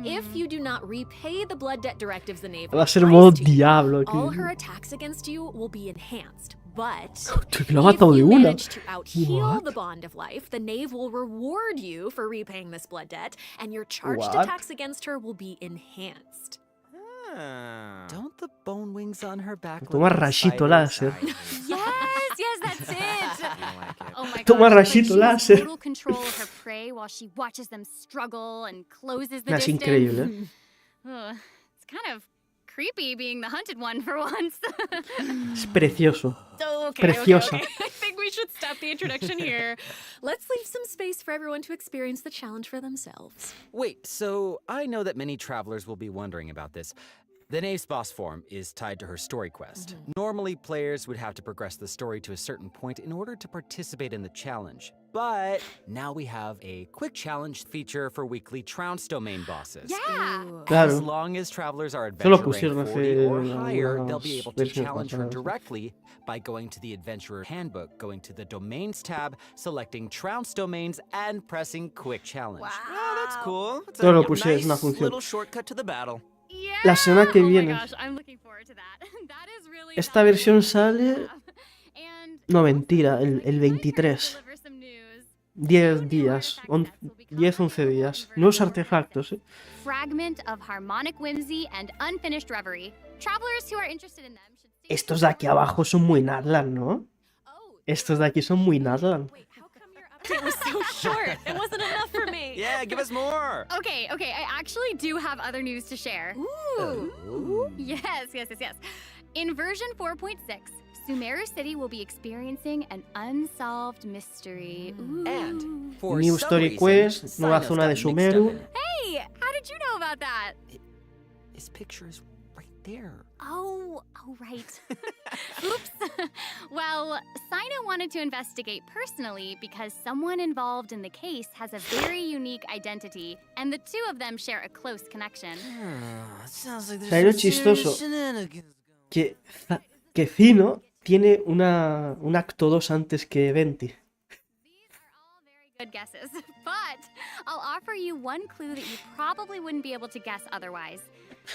If you do not repay the blood debt directives the Knave Va a ser applies modo to you, diablo aquí. all her attacks against you will be enhanced. But Que lo ha matado de if you una. manage to out-heal What? the bond of life, the Knave will reward you for repaying this blood debt, and your charged What? attacks against her will be enhanced. Don't the bone wings on her back Toma look rayito sideways láser. Yes, that's it. Oh my Toma gosh, it's rayito she has láser. total control of her prey while she watches them struggle and closes the Es distance. increíble. Ugh, it's kind of creepy being the hunted one for once. Es precioso. Okay, Preciosa. okay. I think we should stop the introduction here. Let's leave some space for everyone to experience the challenge for themselves. Wait, so I know that many travelers will be wondering about this. The Knave's boss form is tied to her story quest. Normally, players would have to progress the story to a certain point in order to participate in the challenge. But now we have a quick challenge feature for weekly Trounce domain bosses. Yeah. Claro. As long as travelers are Eso lo adventure pusieron rank 40 or hace higher, they'll be algunas able to versiones challenge her pasadas. directly by going to the Adventurer Handbook, going to the Domains tab, selecting Trounce domains, and pressing Quick Challenge. Oh, that's cool. It's Todo lo a pusieron, es una nice función. little shortcut to the battle. Yeah. La semana que Oh my viene. gosh, I'm looking forward to that. That is really Esta versión sale... And No, mentira, el 23. 10 días. 10, 11 días. Nuevos artefactos, ¿eh? Fragment of harmonic whimsy and unfinished reverie. Travelers who are interested in them should stay. Estos de aquí abajo son muy Nadlan, ¿no? Estos de aquí son muy Nadlan. It was so short. It wasn't enough for me. Yeah, give us more. Okay, I actually do have other news to share. Ooh. Yes. In version 4.6, Sumeru City will be experiencing an unsolved mystery. Ooh. And for New some Story reason, Quest, nueva Cynos zona got de mixed up Sumeru. in it. Hey, how did you know about that? His picture is right there. Oh, right. Oops. Well, Sino wanted to investigate personally because someone involved in the case has a very unique identity, and the two of them share a close connection. Sounds like ¿Sabes lo chistoso? Que Cino tiene un acto 2 antes que Venti. Good guesses, but I'll offer you one clue that you probably wouldn't be able to guess otherwise.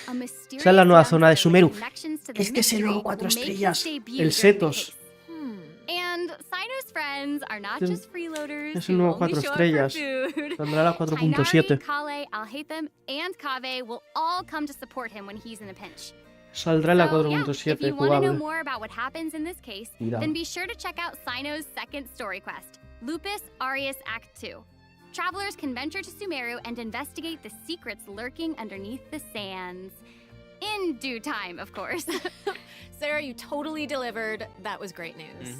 A mysterious Esa es la nueva young zona de son with Sumeru. connections to the Este es el mystery nuevo 4 will make his estrellas. debut El during the Setos. case. And Sino's friends are not Es- just freeloaders es el who nuevo only 4 show up for estrellas. food. Saldrá la 4.7. Tainari, Kale, Alhaitham, and Kaveh will all come to support him when he's in a pinch. Saldrá la So, yeah, 4.7 if you want to know jugable. more about what happens in this case, Mira. then be sure to check out Sino's second story quest, Lupus Aureus Act 2. Travelers can venture to Sumeru and investigate the secrets lurking underneath the sands. In due time, of course. Sarah, you totally delivered. That was great news.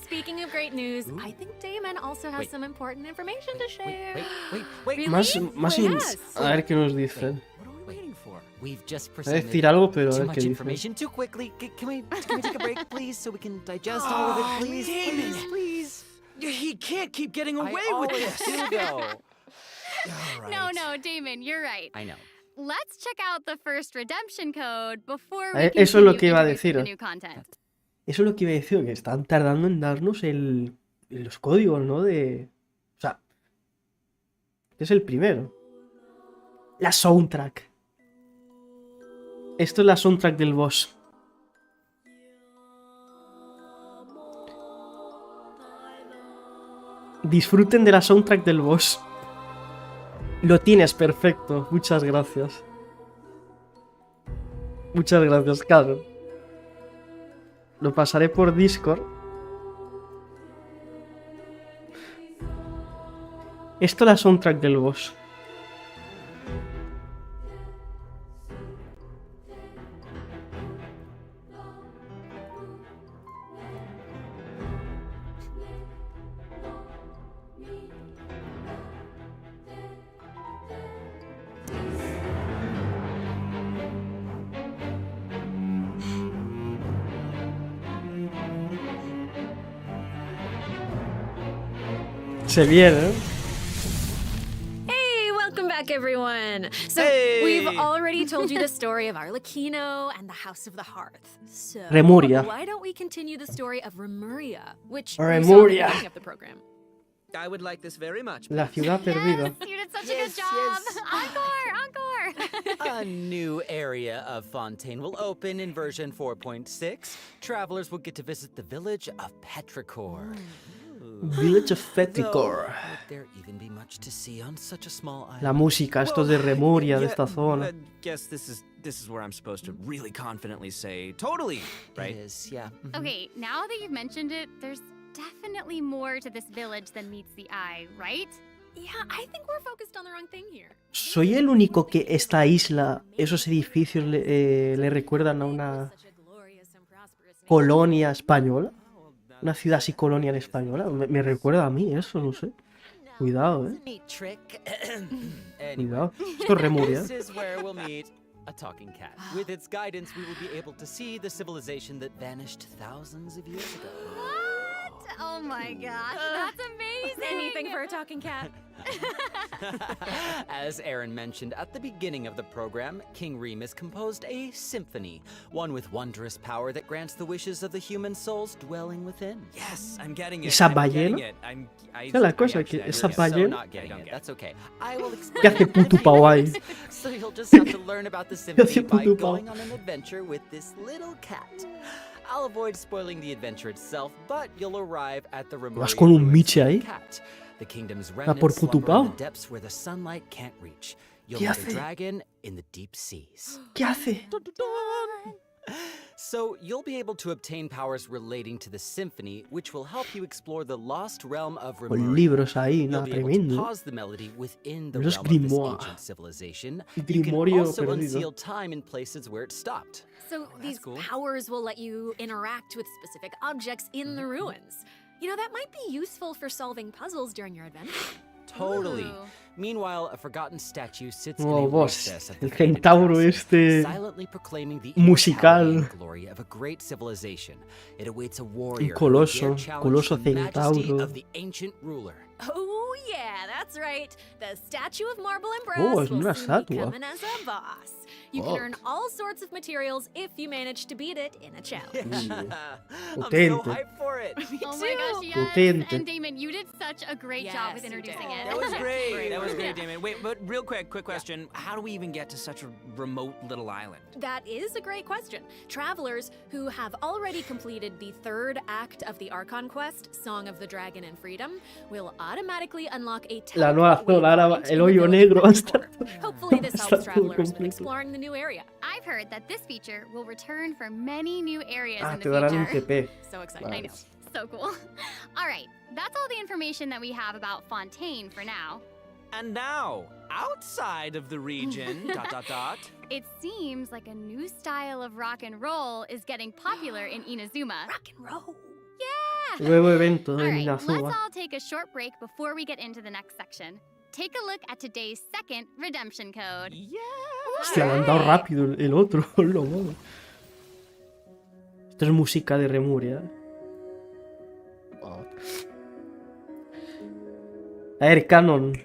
Speaking of great news, I think Damon also has Wait. some important information to share. Wait. Really? Más, Yes. a ver qué nos dicen. What are we waiting for? We've just Voy a presented decir algo, pero a too ver much qué dicen. information too quickly. Can we take a break, please, so we can digest all of it, please? Damon. Please. He can't keep getting away I with always this. do, though. No, Damon, you're right. I know. Let's check out the first redemption code before Eso we es lo continue que iba a introducing the deciros. new content. Eso es lo que iba a decir, que están tardando en darnos los códigos, ¿no? O sea, este es el primero. La soundtrack. Esto es la soundtrack del boss. Disfruten de la soundtrack del boss. Lo tienes perfecto. Muchas gracias. Muchas gracias, claro. Lo pasaré por Discord. Esto es la soundtrack del boss. Se viene, ¿eh? Hey, welcome back, everyone. So we've already told you the story of Arlecchino and the House of the Hearth. So Remuria. why don't we continue the story of Remuria, which Remuria. we saw at the beginning of the program? I would like this very much. La ciudad perdida. You did such a good job. Encore, encore. A new area of Fontaine will open in version 4.6. Travelers will get to visit the village of Petrichor. Village of Petrichor. There even be much to see on such a small island. La música, esto es de Remuria, de esta zona. I guess this is where I'm supposed to really confidently say totally, right? It is, yeah. Okay, now that you've mentioned it, there's definitely more to this village than meets the eye, right? Yeah, I think we're focused on the wrong thing here. ¿Soy el único que esta isla, esos edificios le recuerdan a una colonia española? Una ciudad así colonial española. Me recuerda a mí eso, no sé. Cuidado, Cuidado. Esto es Remuria. This is where we'll meet a talking cat. With its guidance, we will be able to see the civilization that vanished thousands of years ago. Oh my gosh, that's amazing! Anything for a talking cat. As Aaron mentioned at the beginning of the program, King Remus composed a symphony, one with wondrous power that grants the wishes of the human souls dwelling within. Yes, I'm getting it. ¿Esa I'm getting ballena? it. Esa es la cosa, que esa ballena... Not getting it. That's okay. I will explain. ¿Qué hace Putu Pau ahí? So you'll just have to learn about the symphony by Putu Pau? going on an adventure with this little cat. I'll avoid spoiling the adventure itself, but you'll arrive at the ¿Vas con un Miche ahí? cat. The kingdom's ¿Va por remnants Putu slumber in Pau? the depths where the sunlight can't reach. You'll ¿Qué meet hace? a dragon in the deep seas. ¿Qué hace? So you'll be able to obtain powers relating to the symphony, which will help you explore the lost realm of Con Remuria. libros ahí, You'll nada, be able to tremendo. pause the melody within the Esos realm of this grimoire. ancient civilization. You can Grimorio also perdido. unseal time in places where it stopped. So these cool. powers will let you interact with specific objects in the ruins. You know, that might be useful for solving puzzles during your adventure. Totally. Ooh. Meanwhile, a forgotten statue sits in Oh, a boss, recess at the el foot of the centauro castle, este silently proclaiming the musical. immortality and glory of a great civilization. It awaits a warrior Un coloso, who will dare challenge coloso the majesty centauro. of the ancient ruler. Oh yeah, that's right. The statue of marble and brass Oh, es will una soon be estatua. coming as a boss. You can earn all sorts of materials if you manage to beat it in a challenge. I'm so Potente. hyped for it. Oh my gosh, yes. Potente. And Damon, you did such a great job with Yes, you introducing did. it. That was great. Great That was work. great, Damon. Wait, but real quick question. How do we even get to such a remote little island? That is a great question. Travelers who have already completed the third act of the Archon quest, Song of the Dragon and Freedom, will automatically unlock a La nueva teleport zona, ahora waypoint el in the hoyo village negro of hasta... Petrichor. Hopefully this Está helps todo travelers when completo. exploring the new area. I've heard that this feature will return for many new areas Ah, in te the darán un future. TP. So exciting. I know. So cool. All right, that's all the information that we have about Fontaine for now. And now, outside of the region, ... It seems like a new style of rock and roll is getting popular in Inazuma. Rock and roll. Yeah! Nuevo evento All en right, let's Inazuma. all take a short break before we get into the next section. Take a look at today's second redemption code. Hostia, le han dado rápido el otro. Lo modo. Esto es música de Remuria. A ver, Canon.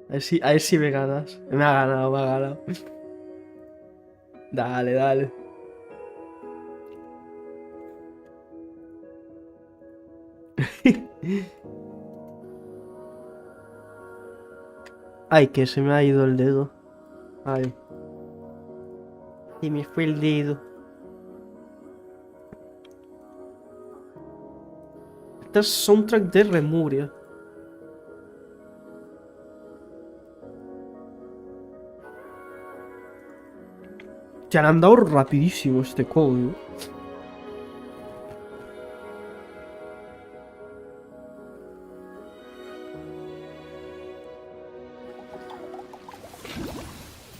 A ver si me ganas. Me ha ganado. Dale, dale. Ay, que se me ha ido el dedo. Ay. Y me fue el dedo. Este es soundtrack de Remuria. Ya le han dado rapidísimo este código.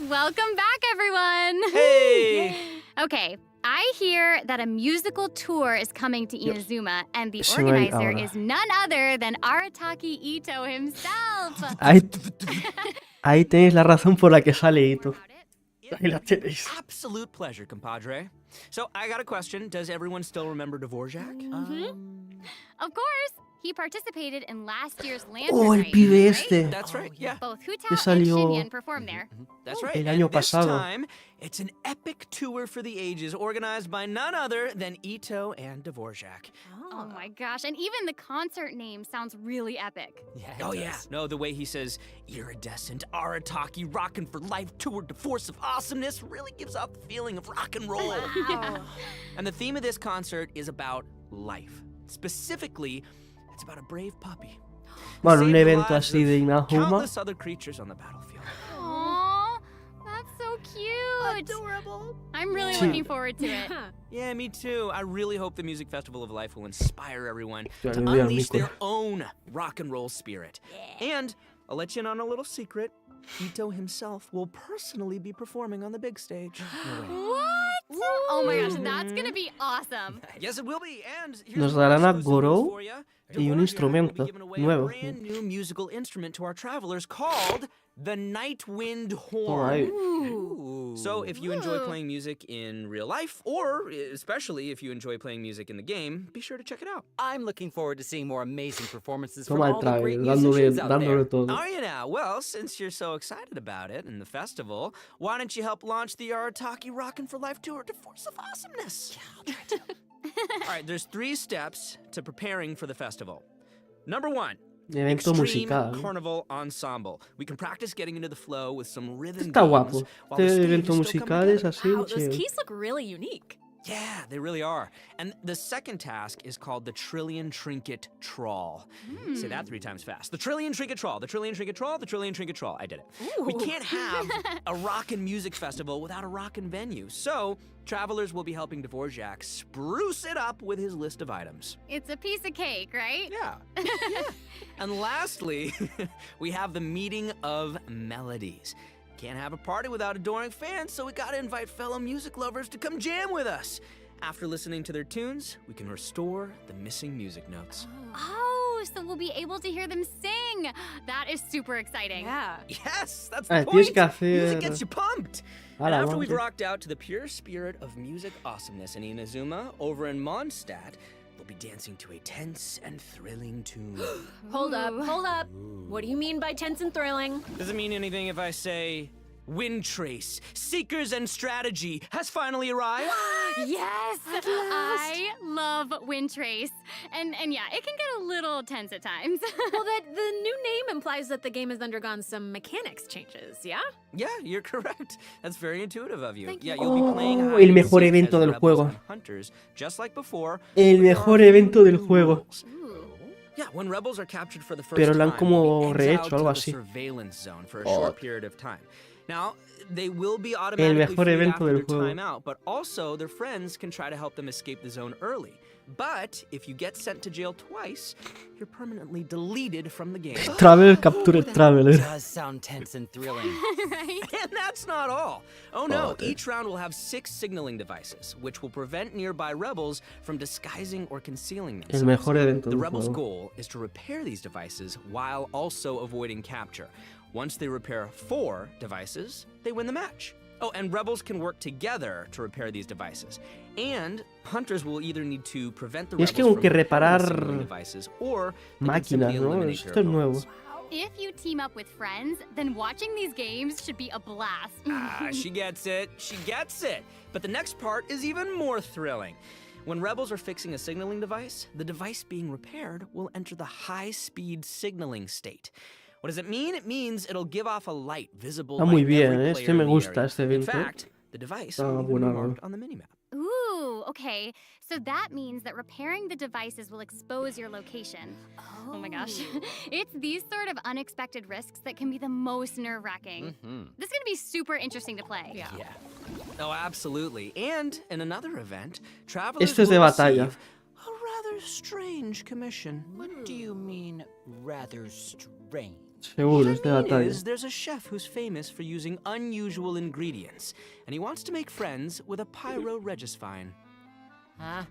Welcome back, everyone! Hey! Okay, I hear that a musical tour is coming to Inazuma, and the Se me ha ido organizer ahora. is none other than Arataki Ito himself. Ahí tenéis la razón por la que sale Ito. Ahí la tenéis. Absolute pleasure, compadre. So, I got a question. Does everyone still remember Dvorak? Of course, he participated in last year's Lantern Oh, el Night, pibe right? este. That's right, yeah. Both Que Hu Tao and salió Shinyan performed there. That's right. el And año this pasado. time, it's an epic tour for the ages organized by none other than Ito and Dvorak. Oh my gosh, and even the concert name sounds really epic. Oh, yeah. No, the way he says, iridescent, Arataki, rockin' for life tour de force of awesomeness really gives off the feeling of rock and roll. Wow. And the theme of this concert is about life. Specifically, it's about a brave puppy. Bueno, un Saved the evento lives así of de Inazuma. countless other creatures on the battlefield. Aww, that's so cute. Adorable. I'm really Sí. looking forward to it. Yeah, me too. I really hope the Music Festival of Life will inspire everyone Ya to le doy al unleash micro. their own rock and roll spirit. And I'll let you in on a little secret. Ito himself will personally be performing on the big stage. What? Oh my gosh, that's gonna be awesome. Yes, it will be. And here's Nos some more darán a exclusive news Gorou for ya. y un Dvorak will be instrumento giving away a nuevo. brand new musical instrument to our travelers called the Nightwind Toma ahí. Horn. So if you enjoy Ooh. playing music in real life, or especially if you enjoy playing music in the game, be sure to check it out. I'm looking forward to seeing more amazing performances from Toma el all the great trailer, musicians out dándole there. todo. Are you now? Well, since you're so excited about it and the festival, why don't you help launch the Arataki Rockin' for Life Tour to Force of Awesomeness? Yeah, I'll try to. All right, there's 3 steps to preparing for the festival. Number 1. Evento Extreme musical. Carnival Ensemble. We can practice getting into the flow with some rhythm Está games guapo. while the Este stage evento is still musical coming es together. así. Wow, those chill. keys look really unique. Yeah, they really are. And the second task is called the Trillion Trinket Trawl. Say that 3 times fast. The Trillion Trinket Trawl, the Trillion Trinket Trawl, the Trillion Trinket Trawl. I did it. We can't have a rockin' music festival without a rockin' venue. So, travelers will be helping Dvorak spruce it up with his list of items. It's a piece of cake, right? Yeah. Yeah. And lastly, we have the Meeting of Melodies. Can't have a party without adoring fans, so we gotta invite fellow music lovers to come jam with us. After listening to their tunes, we can restore the missing music notes. Oh, so we'll be able to hear them sing. That is super exciting. Yeah. Yes, that's Ah, the tienes point. que hacer- Music gets you pumped. And Hala, after we've vamos. rocked out to the pure spirit of music awesomeness in Inazuma, over in Mondstadt, we'll be dancing to a tense and thrilling tune. Hold up, hold up. What do you mean by tense and thrilling? Does it mean anything if I say Wind Trace, Seekers and Strategy has finally arrived? Yes! I love Wind Trace. And yeah, it can get a little tense at times. Well, that the new name implies that the game has undergone some mechanics changes, yeah? Yeah, you're correct. That's very intuitive of you. Thank Yeah, you. you'll be playing Oh, hide el and mejor seek evento as del rebels juego. and hunters, just like before. El but there mejor are a few evento del new juego. rules. Yeah, when rebels are captured for the first Pero lo han time, como they'll be rehecho, exiled algo to así. the surveillance zone for a Oh. short period of time. Now, they will be automatically mejor freed evento after del their juego. time out, but also their friends can try to help them escape the zone early. But if you get sent to jail twice, you're permanently deleted from the game. Traveler capture Traveler. Does sound tense and thrilling. Right? And that's not all. Oh no, Joder. each round will have 6 signaling devices, which will prevent nearby rebels from disguising or concealing El themselves. mejor evento The del rebels' juego. goal is to repair these devices while also avoiding capture. Once they repair 4 devices, they win the match. Oh, and rebels can work together to repair these devices. And hunters will either need to prevent the Y es rebels que como from que repairing reparar signaling devices, or they can máquinas, simply ¿no? eliminate their Esto es nuevo. opponents. If you team up with friends, then watching these games should be a blast. She gets it. She gets it. But the next part is even more thrilling. When rebels are fixing a signaling device, the device being repaired will enter the high-speed signaling state. What does it mean? It means it'll give off a light visible by muy bien, every este player me in the gusta, area. este In evento. fact, the device will even be marked on the minimap. Ooh, okay. So that means that repairing the devices will expose your location. Oh my gosh. It's these sort of unexpected risks that can be the most nerve-wracking. This is gonna be super interesting to play. Yeah. Oh, absolutely. And in another event, travelers Este es de will batalla. receive a rather strange commission. What do you mean, rather strange? Seguro, es de batalla. Is there's a chef who's famous for using unusual ingredients, and he wants to make friends with a pyro-regisvine. Huh?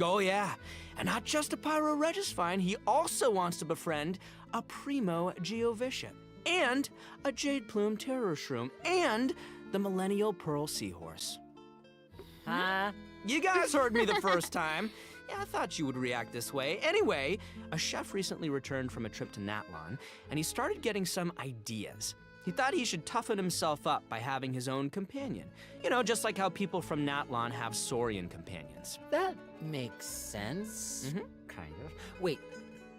Oh yeah, and not just a pyro-regisvine, he also wants to befriend a primo geovishap, and a jade plume terror shroom, and the millennial pearl seahorse. Huh? You guys heard me the first time. Yeah, I thought you would react this way. Anyway, a chef recently returned from a trip to Natlan, and he started getting some ideas. He thought he should toughen himself up by having his own companion. You know, just like how people from Natlan have Saurian companions. That makes sense. Kind of. Wait,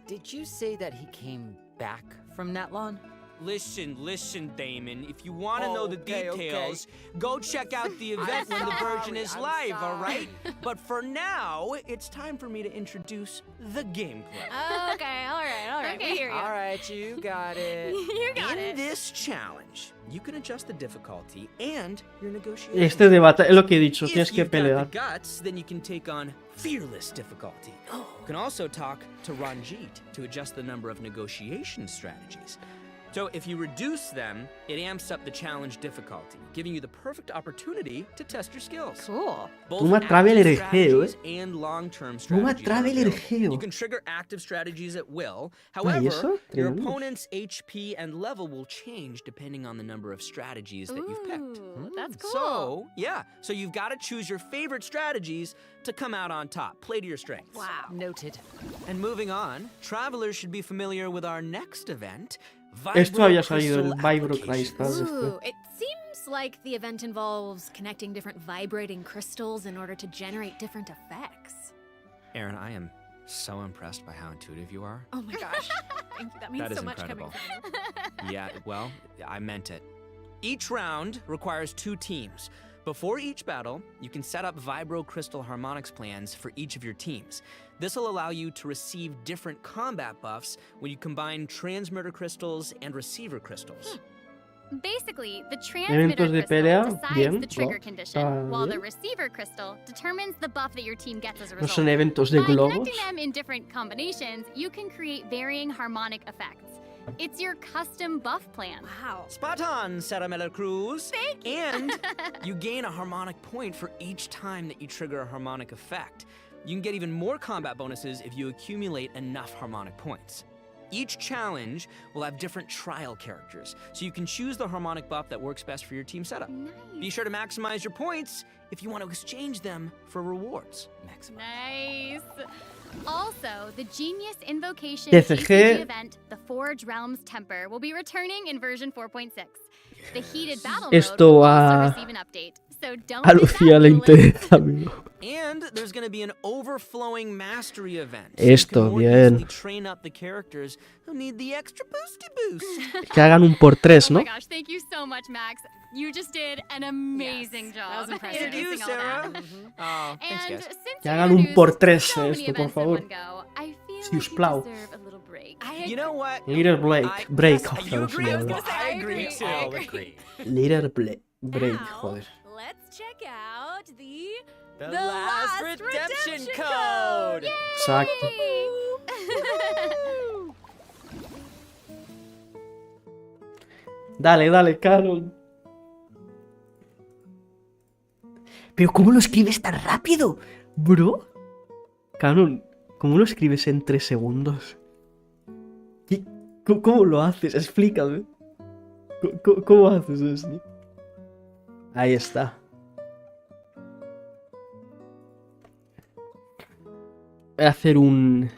did you say that he came back from Natlan? Listen, Damon. If you want to know the Okay. details, go check out the event when the Virgin is live, all right? But for now, it's time for me to introduce the gameplay. Okay, all right. We hear you. All right, you got it. You got In it. this challenge, you can adjust the difficulty and your negotiation. Este de batalla, es lo que he dicho, If tienes que you've got pelear. the guts, then you can take on fearless difficulty. You can also talk to Ranjit to adjust the number of negotiation strategies. So if you reduce them, it amps up the challenge difficulty, giving you the perfect opportunity to test your skills. Cool. Both Uma active traveler strategies and long-term Uma strategies are traveler available. You can trigger active strategies at will. However, eso? your Tremendo. opponent's HP and level will change depending on the number of strategies that you've picked. Ooh, that's cool. So you've got to choose your favorite strategies to come out on top. Play to your strengths. Wow. Noted. And moving on, travelers should be familiar with our next event, Esto había Vibro salido, el Crystal Vibro Applications. Crystal. Ooh, it seems like the event involves connecting different vibrating crystals in order to generate different effects. Aaron, I am so impressed by how intuitive you are. Oh my gosh. Thank you. That means That is so much incredible. coming from you. Yeah, well, I meant it. Each round requires 2 teams. Before each battle, you can set up Vibro Crystal Harmonics plans for each of your teams. This will allow you to receive different combat buffs when you combine transmitter crystals and receiver crystals. Basically, the transmitter Eventos de crystal pelea, decides bien, the trigger ¿no? condition, Está while the bien. receiver crystal determines the buff that your team gets as a No result. son eventos de By globos. connecting them in different combinations, you can create varying harmonic effects. It's your custom buff plan. Wow. Spot on, Sarah Miller Cruz. Thank you. And you gain a harmonic point for each time that you trigger a harmonic effect. You can get even more combat bonuses if you accumulate enough harmonic points. Each challenge will have different trial characters, so you can choose the harmonic buff that works best for your team setup. Nice. Be sure to maximize your points if you want to exchange them for rewards. Nice. Also, the Genius Invocation TCG. TCG event, the Forge Realms Temper, will be returning in version 4.6. The heated battle Esto mode will va also receive an update, so don't a miss Lucía out, le Lulus. interesa, amigo. And there's going to be an overflowing mastery event. Esto, you can more bien. easily train up the characters who need the extra boosty boost. Que hagan un por 3, Oh ¿no? my gosh, thank you so much, Max. You just did an amazing job. That was impressive. introducing Thank you, all Sarah. that. Oh, thanks, And guys. since Que you hagan un introduced por 3 so many esto, por events in favor. one go, I feel Si like us you plau. deserve a little break. You know what? Little break. I- Break. yes, Joder, you no agree? sé I was hablar. gonna say, I agree too. I agree. Little break, Now, joder. let's check out the last redemption code. Exacto. Dale, Carol. Pero ¿cómo lo escribes tan rápido? Bro. Canon, ¿cómo lo escribes en 3 segundos? ¿Cómo lo haces? Explícame. ¿Cómo haces eso? Ahí está. Voy a hacer un...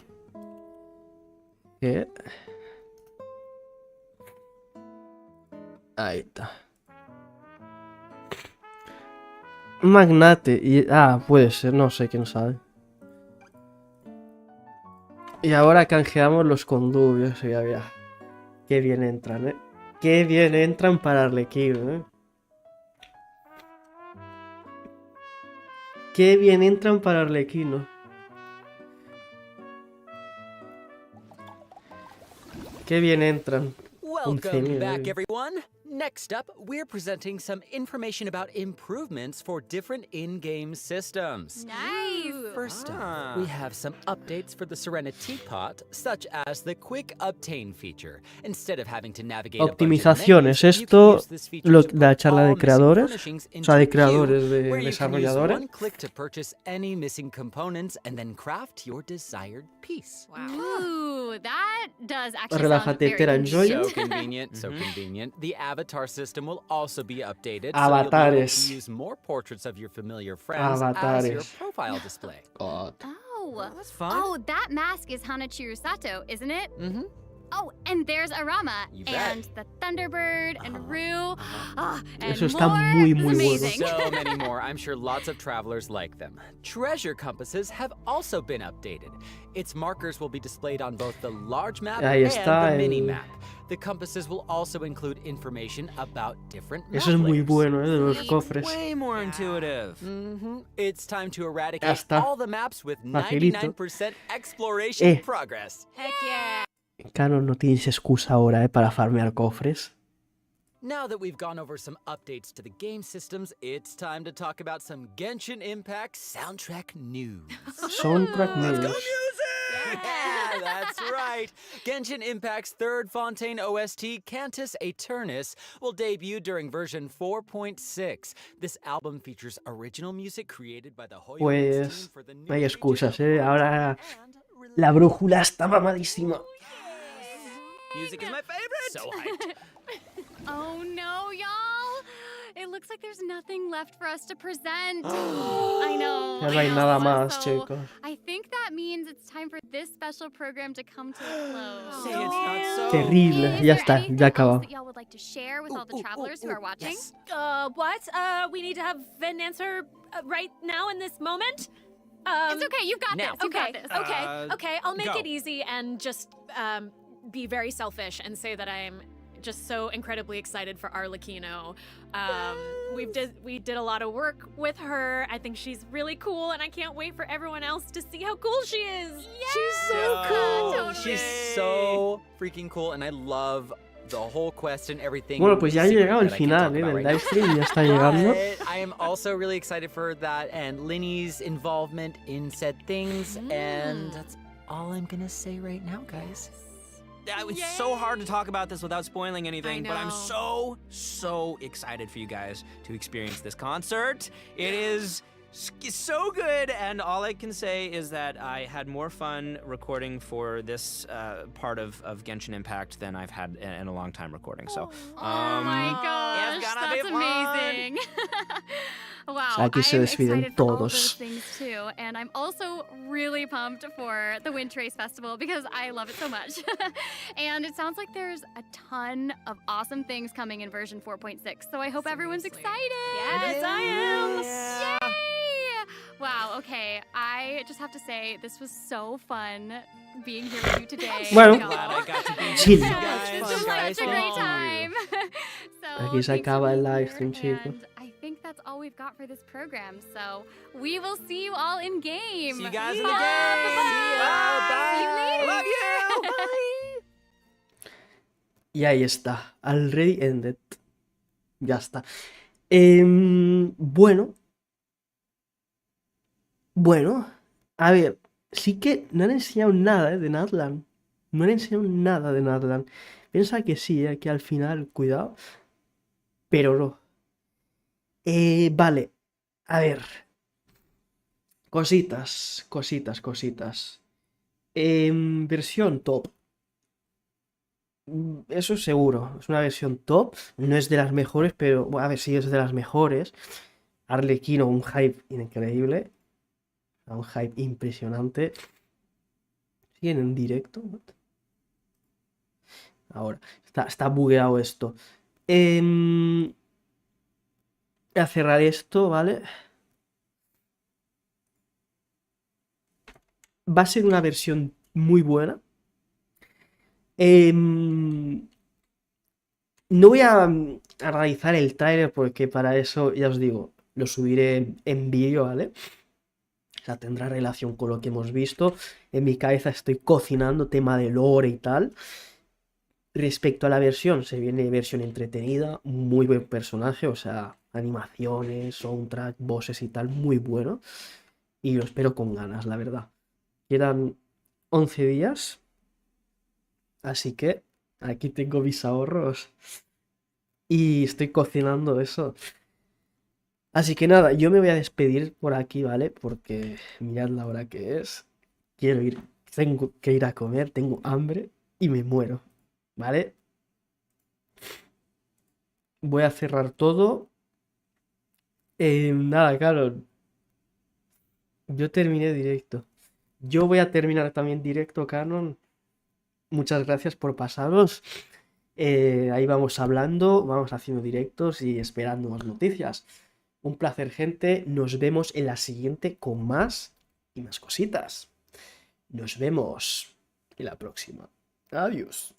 ¿Qué? Ahí está. Magnate. Puede ser, no sé, quién sabe. Y ahora canjeamos los condubios. Ya, ya. Qué bien entran, ¿eh? Qué bien entran para Arlequino, ¿eh? Qué bien entran para Arlequino. Qué bien entran. Welcome back, 11.000. everyone. Next up, we're presenting some information about improvements for different in-game systems. Nice. First up, we have some updates for the Serenity Pot, such as the quick obtain feature. Instead of having to navigate a bunch of Optimizaciones. menus, you can Esto, use this feature to la put charla de all missing creadores. furnishings O sea, de into a queue, creadores, de where you can use desarrolladores. one click to purchase any missing components and then craft your desired piece. Ooh, that does actually sound Relájate, very Tera, enjoy. So convenient. convenient, so convenient. The avatar system will also be updated, so you'll be able Avatares. to use more portraits of your familiar friends as your Avatares. profile display. God. Oh, That's fun. oh, that mask is Hanachiru Sato, isn't it? Mm-hmm. Oh, and there's Arama You bet. and the Thunderbird and Rue. And Eso está more. muy, muy It's bueno. amazing. So many more. I'm sure lots of travelers like them. Treasure compasses have also been updated. Its markers will be displayed on both the large map Ahí and está the mini el- map. The compasses will also include information about different map Eso es muy layers. bueno, de los cofres. Way more intuitive. It's time to Ya eradicate está. all the maps with Facilito. 99% exploration progress. Heck yeah. Canon, no tienes excusa ahora, para farmear cofres. Now that we've gone over some updates to the game systems, it's time to talk about some Genshin Impact soundtrack news. Soundtrack news. Yeah, that's right. Genshin Impact's third Fontaine OST, Cantus Aeternus, will debut during version 4.6. This album features original music created by the Hoyoverse Pues team for the new no hay region excusas, of Ahora and la brújula está mamadísima. Music is my favorite. so hyped. Oh no, y'all! It looks like there's nothing left for us to present. I know. Ya no hay I nada know. más, So, chicos. I think that means it's time for this special program to come to a close. Say it's not so. Terrible. Is Ya there está, anything ya ha else acabado. that y'all would like to share with all the travelers who are watching? Yes. What? We need to have an answer right now in this moment? It's okay, you've got Now. this. You've got this. Okay, I'll make go. it easy and just be very selfish and say that I'm just so incredibly excited for Arlecchino. We did a lot of work with her. I think she's really cool, and I can't wait for everyone else to see how cool she is. She's so cool. Totally. She's so freaking cool, and I love the whole quest and everything. Bueno, pues ya ha secret llegado that el I can't final, talk about del right now. livestream, ya está llegando. But I am also really excited for that and Linny's involvement in said things, and that's all I'm gonna say right now, guys. It's so hard to talk about this without spoiling anything, but I'm know. so excited for you guys to experience this concert. It is so good, and all I can say is that I had more fun recording for this part of Genshin Impact than I've had in a long time recording. So, Oh my gosh, it's gonna that's be fun. amazing. Wow, Aquí se I'm despiden excited for all those todos. things too, and I'm also really pumped for the Wind Trace Festival because I love it so much. And it sounds like there's a ton of awesome things coming in version 4.6, so I hope everyone's Seriously. excited. Yes, I am. Yay! Wow, okay, I just have to say, this was so fun being here with you today. Bueno. y'all. Glad I got to be Chill. with you This guys. was Guys, such a great thank you. time. So, Aquí se thanks for acaba el being livestream, here, chicos. and I think that's all we've got for this program. So we will see you all in game. See you guys in the Bye. game. Bye. See you later. Love you. Y ahí está. Already ended. Ya está. Bueno. A ver. Sí que no han enseñado nada de Natlan. No han enseñado nada de Natlan. Piensa que sí, que al final, cuidado. Pero no. Vale. A ver. Cositas. Versión top. Eso es seguro. Es una versión top. No es de las mejores, pero bueno, a ver si es de las mejores. Arlecchino, un hype increíble. Un hype impresionante. ¿Siguen en directo? What? Ahora. Está bugueado esto. Voy a cerrar esto, ¿vale? Va a ser una versión muy buena. No voy a analizar el tráiler porque para eso, ya os digo, lo subiré en vídeo, ¿vale? O sea, tendrá relación con lo que hemos visto. En mi cabeza estoy cocinando tema de lore y tal. Respecto a la versión, se viene versión entretenida, muy buen personaje, o sea, animaciones, soundtrack, voces y tal, muy bueno. Y lo espero con ganas, la verdad. Quedan 11 días, así que aquí tengo mis ahorros y estoy cocinando eso. Así que nada, yo me voy a despedir por aquí, ¿vale? Porque mirad la hora que es. Quiero ir, tengo que ir a comer, tengo hambre y me muero, ¿vale? Voy a cerrar todo. Nada, claro, yo terminé directo. Yo voy a terminar también directo, Canon. Muchas gracias por pasaros. Ahí vamos hablando, vamos haciendo directos y esperando más noticias. Un placer, gente. Nos vemos en la siguiente con más y más cositas. Nos vemos en la próxima. Adiós.